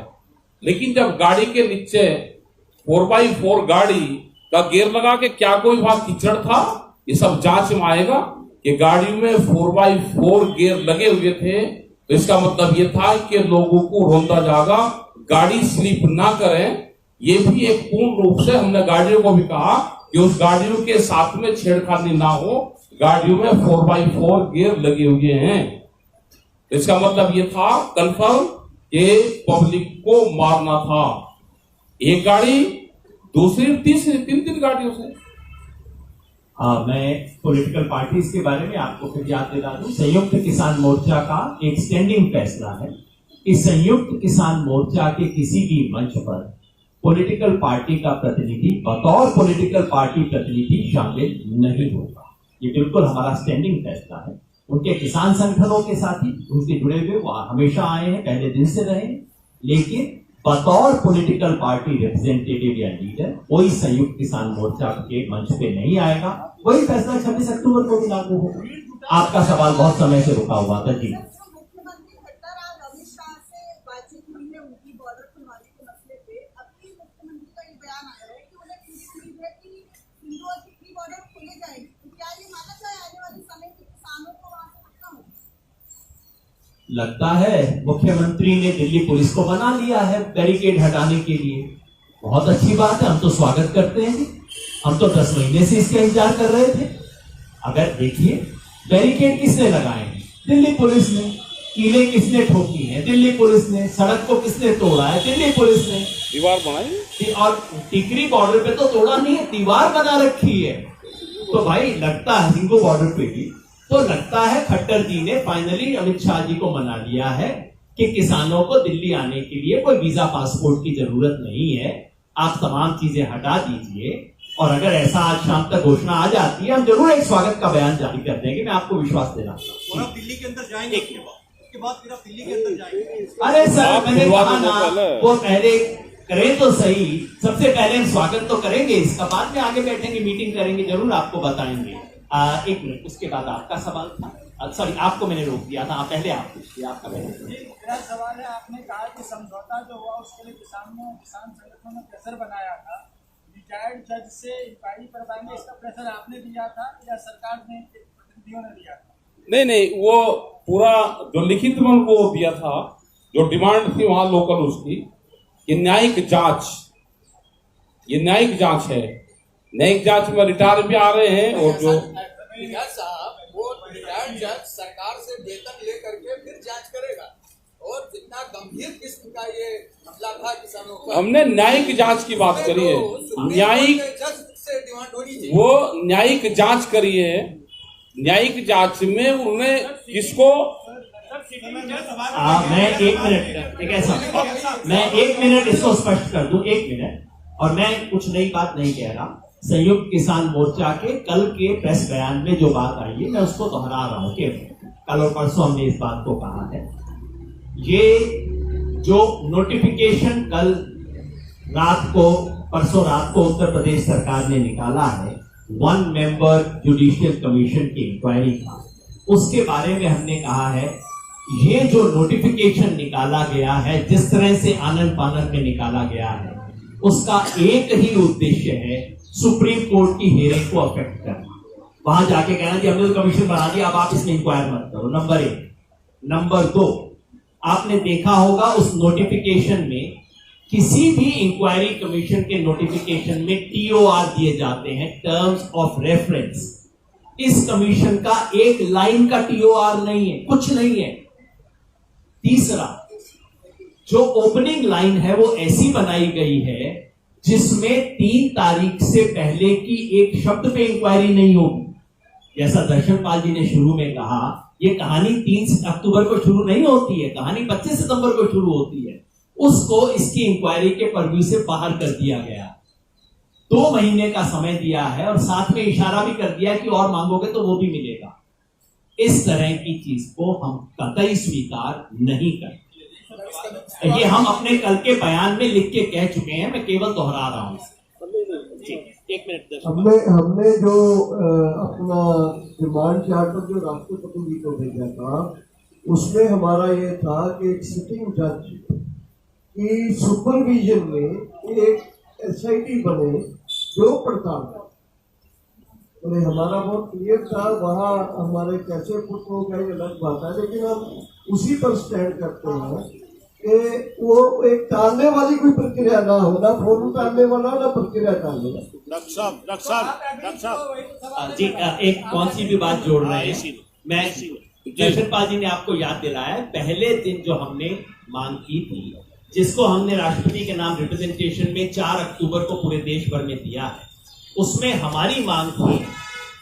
लेकिन जब गाड़ी के नीचे 4x4 गाड़ी का गेयर लगा के क्या कोई वहां कीचड़ था, ये सब जांच में आएगा। कि गाड़ियों में 4x4 गेयर लगे हुए थे, तो इसका मतलब ये था कि लोगों को रोंदा जागा, गाड़ी स्लिप ना करें। ये भी एक पूर्ण रूप से हमने गाड़ियों को भी कहा कि उस गाड़ियों के साथ में छेड़खानी ना हो, गाड़ियों में 4x4 गेयर लगे हुए हैं। इसका मतलब ये था कंफर्म कि पब्लिक को मारना था। एक गाड़ी, दूसरी, तीसरी, तीन गाड़ियों से। मैं पॉलिटिकल पार्टीज के बारे में आपको फिर याद दिला दूं। संयुक्त किसान मोर्चा का एक स्टैंडिंग फैसला है कि संयुक्त किसान मोर्चा के किसी भी मंच पर पॉलिटिकल पार्टी का प्रतिनिधि बतौर पॉलिटिकल पार्टी प्रतिनिधि शामिल नहीं होगा। ये बिल्कुल हमारा स्टैंडिंग फैसला है। उनके किसान संगठनों के साथी उनसे जुड़े हुए वो हमेशा आए हैं, पहले दिन से रहे, लेकिन बतौर पॉलिटिकल पार्टी रिप्रेजेंटेटिव या लीडर कोई संयुक्त किसान मोर्चा के मंच पे नहीं आएगा। वही फैसला 26 अक्टूबर को भी लागू होगा। आपका सवाल बहुत समय से रुका हुआ था जी। मुख्यमंत्री खट्टर आज अमित शाह से बातचीत हुई है उनकी बॉर्डर खुलवाने के मसले पे। अभी मुख्यमंत्री का ये बयान आया है कि उन्हें उम्मीद है कि सिंधु और टिकरी बॉर्डर खुले जाएंगे। तो क्या ये माना जाए आने वाले समय में किसानों को वहां से हटना होगा? लगता है मुख्यमंत्री ने दिल्ली पुलिस को बना लिया है बैरिकेड हटाने के लिए। बहुत अच्छी बात है, हम तो स्वागत करते हैं। हम तो 10 महीने से इसका इंतजार कर रहे थे। अगर देखिए, बैरिकेड किसने लगाए हैं? दिल्ली पुलिस ने। कीलें किसने ठोकी हैं? दिल्ली पुलिस ने। सड़क को किसने तोड़ा है? दिल्ली पुलिस ने। दीवार बनाई, और टिकरी बॉर्डर पे तो तोड़ा नहीं है, दीवार बना रखी है। तो भाई लगता है सिंधु बॉर्डर पे भी तो लगता है खट्टर जी ने फाइनली अमित शाह जी को मना लिया है कि किसानों को दिल्ली आने के लिए कोई वीजा पासपोर्ट की जरूरत नहीं है, आप तमाम चीजें हटा दीजिए। और अगर ऐसा आज शाम तक घोषणा आ जाती है, हम जरूर एक स्वागत का बयान जारी कर देंगे। मैं आपको विश्वास देना चाहता हूँ। दिल्ली के अंदर जाएंगे, उसके बाद फिर आप दिल्ली के अंदर जाएंगे। अरे सर, मैंने कहा ना, वो पहले करें तो सही। सबसे पहले हम स्वागत तो करेंगे, इसका बाद में आगे बैठेंगे, मीटिंग करेंगे, जरूर आपको बताएंगे। एक मिनट, उसके बाद आपका सवाल था। सॉरी, आपको मैंने रोक दिया था, पहले आप पूछिए, आपका मेरा सवाल है, आपने कहा कि समझौता जो हुआ उसके लिए किसान संगठनों ने प्रेशर बनाया था। रिटायर्ड जज से इंक्वायरी करवाने, इसका प्रेशर आपने दिया था या सरकार ने, प्रतिनिधियों ने दिया था? नहीं, वो पूरा जो लिखित में उनको दिया था, जो डिमांड थी वहां लोकल उसकी, ये न्यायिक जांच, ये न्यायिक जांच है। न्यायिक जांच में रिटायर भी आ रहे हैं। और जो साहब, वो रिटायर्ड जज सरकार से वेतन लेकर के फिर जांच करेगा। और जितना गंभीर किस्म का ये हमला था किसानों का, हमने न्यायिक जांच की बात करी है। न्यायिक जज से डिमांड होनी चाहिए। वो न्यायिक जांच करी है। न्यायिक जांच में उन्होंने किसको, मैं एक मिनट इसको स्पष्ट कर दूं, 1 मिनट। और मैं कुछ नई बात नहीं कह रहा। संयुक्त किसान मोर्चा के कल के प्रेस बयान में जो बात आई है, मैं उसको दोहरा रहा हूं कि कल और परसों हमने इस बात को कहा है। ये जो नोटिफिकेशन कल रात को, परसों रात को उत्तर प्रदेश सरकार ने निकाला है 1 मेंबर जुडिशियल कमीशन की इंक्वायरी का, उसके बारे में हमने कहा है ये जो नोटिफिकेशन निकाला गया है, जिस तरह से आनन फानन में निकाला गया है, उसका एक ही उद्देश्य है सुप्रीम कोर्ट की हियरिंग को अफेक्ट करना। वहां जाके कहना कि हमने तो कमीशन बना दिया, अब आप इसमें इंक्वायर मत करो। नंबर 1। नंबर 2, आपने देखा होगा उस नोटिफिकेशन में, किसी भी इंक्वायरी कमीशन के नोटिफिकेशन में TOR दिए जाते हैं, टर्म्स ऑफ रेफरेंस। इस कमीशन का एक लाइन का TOR नहीं है, कुछ नहीं है। तीसरा, जो ओपनिंग लाइन है वो ऐसी बनाई गई है जिसमें 3 तारीख से पहले की एक शब्द पे इंक्वायरी नहीं होगी। जैसा दर्शनपाल जी ने शुरू में कहा, ये कहानी 3 अक्टूबर को शुरू नहीं होती है, कहानी 25 सितंबर को शुरू होती है। उसको इसकी इंक्वायरी के पर्व्यू से बाहर कर दिया गया। 2 महीने का समय दिया है और साथ में इशारा भी कर दिया कि और मांगोगे तो वो भी मिलेगा। इस तरह की चीज को हम कतई स्वीकार नहीं करते। ये हम अपने कल के बयान में लिख के कह चुके हैं, मैं केवल दोहरा रहा हूं। 1 मिनट। हमने जो अपना डिमांड चार्टर जो राष्ट्रपति जी को भेजा था, उसमें हमारा ये था कि एक सिटिंग जज की सुपरविजन में एक SIT बने जो पड़ताल कर। तो हमारा बहुत क्लियर था, वहाँ हमारे कैसे पुट हो गए अलग बात है, लेकिन हम उसी पर स्टैंड करते हैं कि वो एक टालने वाली कोई प्रक्रिया ना हो, ना फोन टालने वाला ना प्रक्रिया टालने वाला। जी एक कौन सी भी बात जोड़ रहे हैं, मैं जयशंकर जी ने आपको याद दिलाया, पहले दिन जो हमने मांग की थी, जिसको हमने राष्ट्रपति के नाम रिप्रेजेंटेशन में 4 अक्टूबर को पूरे देश भर में दिया है, उसमें हमारी मांग थी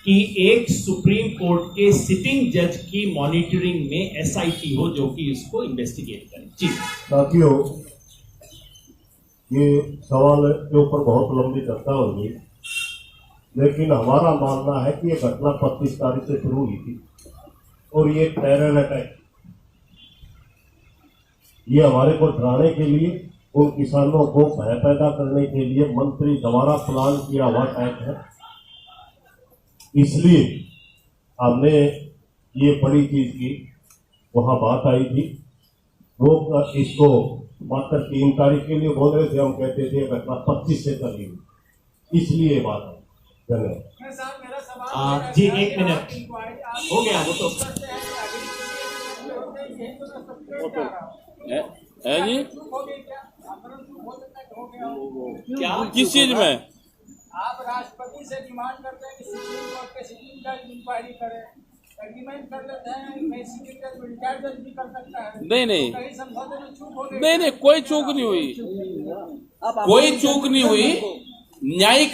कि एक सुप्रीम कोर्ट के सिटिंग जज की मॉनिटरिंग में एसआईटी हो जो कि इसको इन्वेस्टिगेट करे। जी साथियों, ये सवाल के ऊपर बहुत लंबी चर्चा होगी, लेकिन हमारा मानना है कि ये घटना 25 तारीख से शुरू हुई थी और ये टेरर अटैक, ये हमारे को डराने के लिए, उन किसानों को भय पैदा करने के लिए मंत्री द्वारा प्लान किया हुआ अटैक है। इसलिए हमने ये बड़ी चीज की, वहां बात आई थी, लोग इसको मात्र 3 तारीख के लिए बोल रहे थे, हम कहते थे घटना 25 से चली हुई, इसलिए बात है। धन्यवाद। जी 1 मिनट हो गया, वो तो है जी। क्या किस चीज में? आप राष्ट्रपति से डिमांड करते हैं कि सुप्रीम कोर्ट के सिटिंग जज इंक्वायरी करे, एग्रीमेंट कर लेते हैं, सिटिंग जज रिटायर्ड जज भी कर सकता है। नहीं कहीं समझौते में चूक हो गई। नहीं, कोई चूक नहीं हुई, कोई चूक नहीं हुई। न्यायिक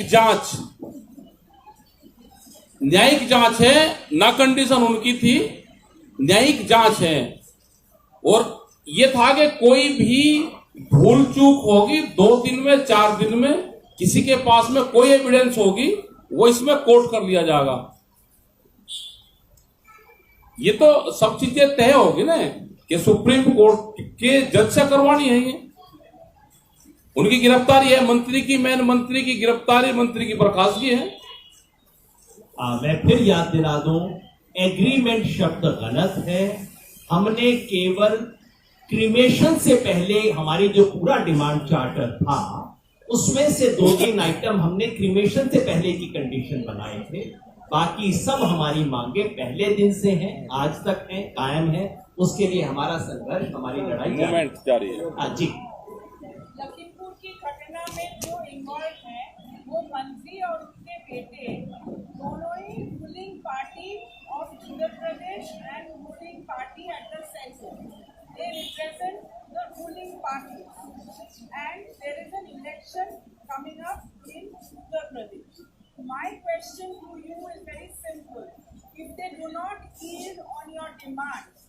जांच है ना, कंडीशन उनकी थी, न्यायिक जांच है। और ये था कि कोई भी भूल चूक होगी 2 दिन में, 4 दिन में, किसी के पास में कोई एविडेंस होगी, वो इसमें कोर्ट कर लिया जाएगा। ये तो सब चीजें तय होगी ना कि सुप्रीम कोर्ट के जज से करवानी है। ये उनकी गिरफ्तारी है, मंत्री की, मेन मंत्री की गिरफ्तारी, मंत्री की बर्खास्तगी है। मैं फिर याद दिला दूं, एग्रीमेंट शब्द गलत है। हमने केवल क्रिमेशन से पहले हमारी जो पूरा डिमांड चार्टर था, उसमें से 2-3 आइटम हमने क्रिमेशन से पहले की कंडीशन बनाए थे। बाकी सब हमारी मांगे पहले दिन से हैं, आज तक हैं, कायम है। उसके लिए हमारा संघर्ष, हमारी लड़ाई जारी है। जी लखीमपुर की घटना में जो इन्वॉल्व है वो मंत्री और उनके बेटे दोनों ही ruling party of Uttar Pradesh and ruling party at the centre. They represent the ruling party and there is an election coming up in Uttar Pradesh. My question to you is very simple. If they do not yield on your demands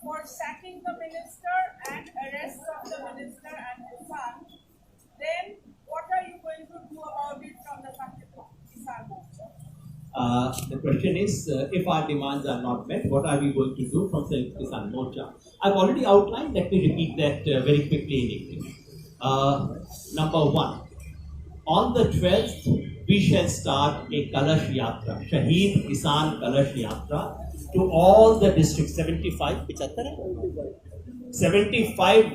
for sacking the minister and arrest of the minister and his son, then what are you going to do about it from the Kisan Morcha? The question is, if our demands are not met, what are we going to do from Sanयुक्त Kisan Morcha? I've already outlined. Let me repeat that very quickly in English. Number 1, on the 12th, we shall start a Kalash Yatra, Shaheed Kisan Kalash Yatra, to all the districts, 75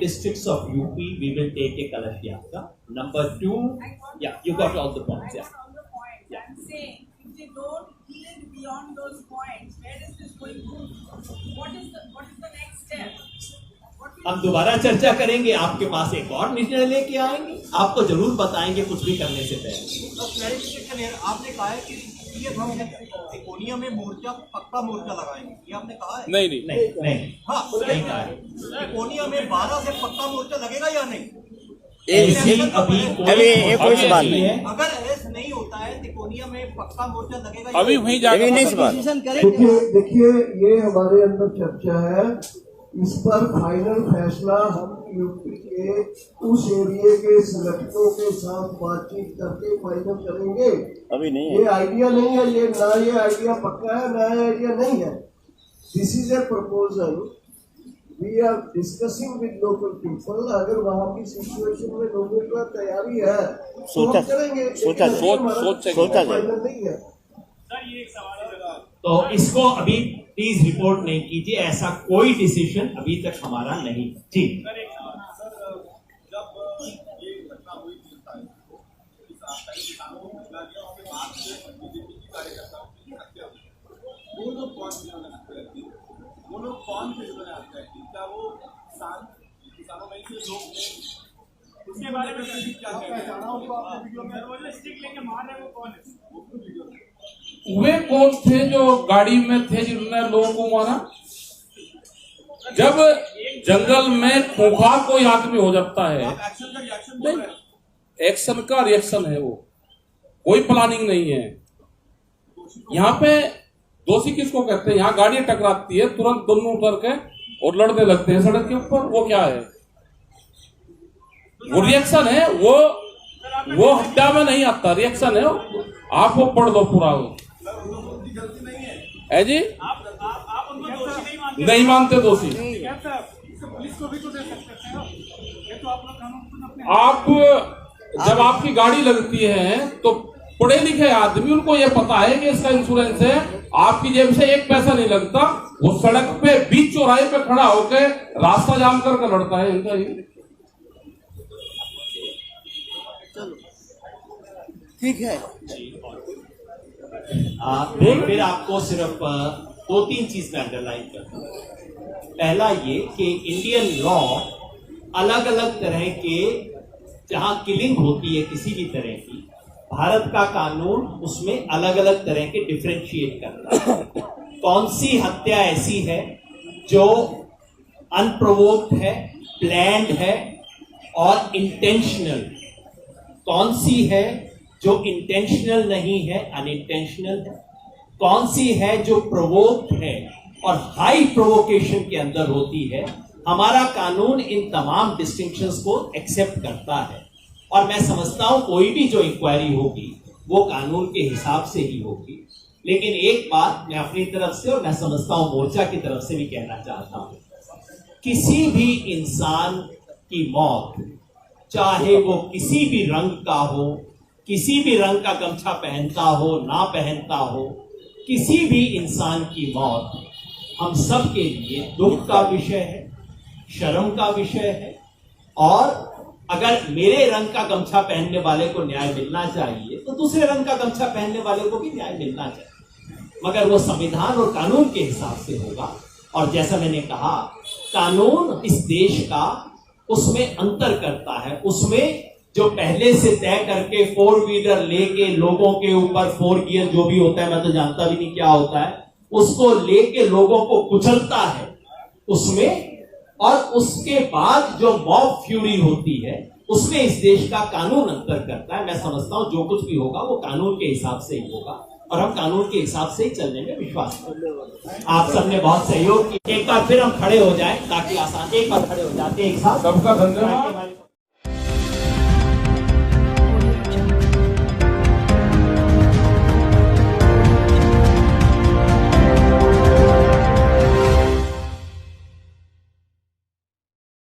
districts of UP. We will take a Kalash Yatra. Number 2, yeah, you got all the points. Yeah. I'm saying, if they don't yield beyond those points, where is this going to? What is the next step? हम दोबारा चर्चा करेंगे, आपके पास एक और निर्णय लेके आएंगे, आपको जरूर बताएंगे कुछ भी करने से पहले। तो क्लैरिफिकेशन है, आपने कहा है कि ये हम तिकोनिया में मोर्चा, पक्का मोर्चा लगाएंगे, ये आपने कहा है? नहीं। हाँ, नहीं कहा है। तिकोनिया में 12 से पक्का मोर्चा लगेगा या नहीं? अभी कोई सवाल नहीं है। अगर अरेस्ट नहीं होता है तिकोनिया में पक्का मोर्चा लगेगा, अभी वहीं जाकर नहीं सवाल। देखिए ये हमारे अंदर चर्चा है, इस पर फाइनल फैसला हम यूपी के उस एरिया के संगठनों के साथ बातचीत करके फाइनल करेंगे। अभी नहीं है, ये आइडिया नहीं है, ये ना ये आइडिया पक्का है, ना ये आइडिया नहीं है। This is a proposal, we are discussing with local people. अगर वहाँ की सिचुएशन में लोगों का तैयारी है तो हम करेंगे, सोचा फाइनल नहीं है। तो इसको अभी प्लीज रिपोर्ट नहीं कीजिए, ऐसा कोई डिसीजन अभी तक हमारा नहीं। जी जब ये घटना हुई 3 तारीख को, रास्ता है, किसानों को बुला दिया, उसके बाद बीजेपी की कार्यकर्ताओं की हत्या हुई। वो लोग कौन थे जिन्होंने हत्या की? वो लोग कौन थे जिन्होंने हत्या की? क्या वो किसानों में से लोग थे? उसके बारे में क्या स्टिक लेके मार रहे वो कौन है? वे कौन थे जो गाड़ी में थे जिन्होंने लोगों को मारा? जब जंगल में खूंखार कोई आदमी हो जाता है, एक्शन का रिएक्शन है, वो कोई प्लानिंग नहीं है। यहाँ पे दोषी किसको कहते हैं? यहाँ गाड़ी टकराती है, तुरंत दोनों उतर के और लड़ने लगते हैं सड़क के ऊपर। वो क्या है? वो रिएक्शन है, वो हत्या में नहीं आता, रिएक्शन है। आप वो पढ़ दो पूरा है जी। नहीं मानते दोषी। आप जब आपकी गाड़ी लगती है तो पढ़े लिखे आदमी, उनको ये पता है कि इसका इंश्योरेंस है, आपकी जेब से एक पैसा नहीं लगता। वो सड़क पे बीच चौराहे पे खड़ा होकर रास्ता जाम करके लड़ता है। इनका ठीक है। फिर आपको सिर्फ 2-3 चीज में अंडरलाइन करता हूं। पहला ये कि इंडियन लॉ अलग अलग तरह के, जहां किलिंग होती है किसी भी तरह की, भारत का कानून उसमें अलग अलग तरह के डिफरेंशिएट करता है। कौन सी हत्या ऐसी है जो अनप्रोवोक्ड है, प्लान्ड है और इंटेंशनल, कौन सी है जो इंटेंशनल नहीं है, अनइंटेंशनल है, कौन सी है जो प्रोवोक्ड है और हाई प्रोवोकेशन के अंदर होती है। हमारा कानून इन तमाम डिस्टिंक्शंस को एक्सेप्ट करता है और मैं समझता हूं कोई भी जो इंक्वायरी होगी वो कानून के हिसाब से ही होगी। लेकिन एक बात मैं अपनी तरफ से और मैं समझता हूं मोर्चा की तरफ से भी कहना चाहता हूं, किसी भी इंसान की मौत, चाहे वो किसी भी रंग का हो, किसी भी रंग का गमछा पहनता हो ना पहनता हो, किसी भी इंसान की मौत हम सब के लिए दुख का विषय है, शर्म का विषय है। और अगर मेरे रंग का गमछा पहनने वाले को न्याय मिलना चाहिए तो दूसरे रंग का गमछा पहनने वाले को भी न्याय मिलना चाहिए, मगर वो संविधान और कानून के हिसाब से होगा। और जैसा मैंने कहा, कानून इस देश का उसमें अंतर करता है। उसमें जो पहले से तय करके 4 व्हीलर लेके लोगों के ऊपर 4 गियर जो भी होता है, मैं तो जानता भी नहीं क्या होता है, उसको लेके लोगों को कुचलता है उसमें, और उसके बाद जो मॉब फ्यूरी होती है उसमें इस देश का कानून अंतर करता है। मैं समझता हूं जो कुछ भी होगा वो कानून के हिसाब से ही होगा और हम कानून के हिसाब से ही चलने में विश्वास करते हैं। आप सबने बहुत सहयोग किया। एक बार फिर हम खड़े हो जाएं ताकि आसान, एक बार खड़े हो जाते हैं एक साथ। सबका धन्यवाद।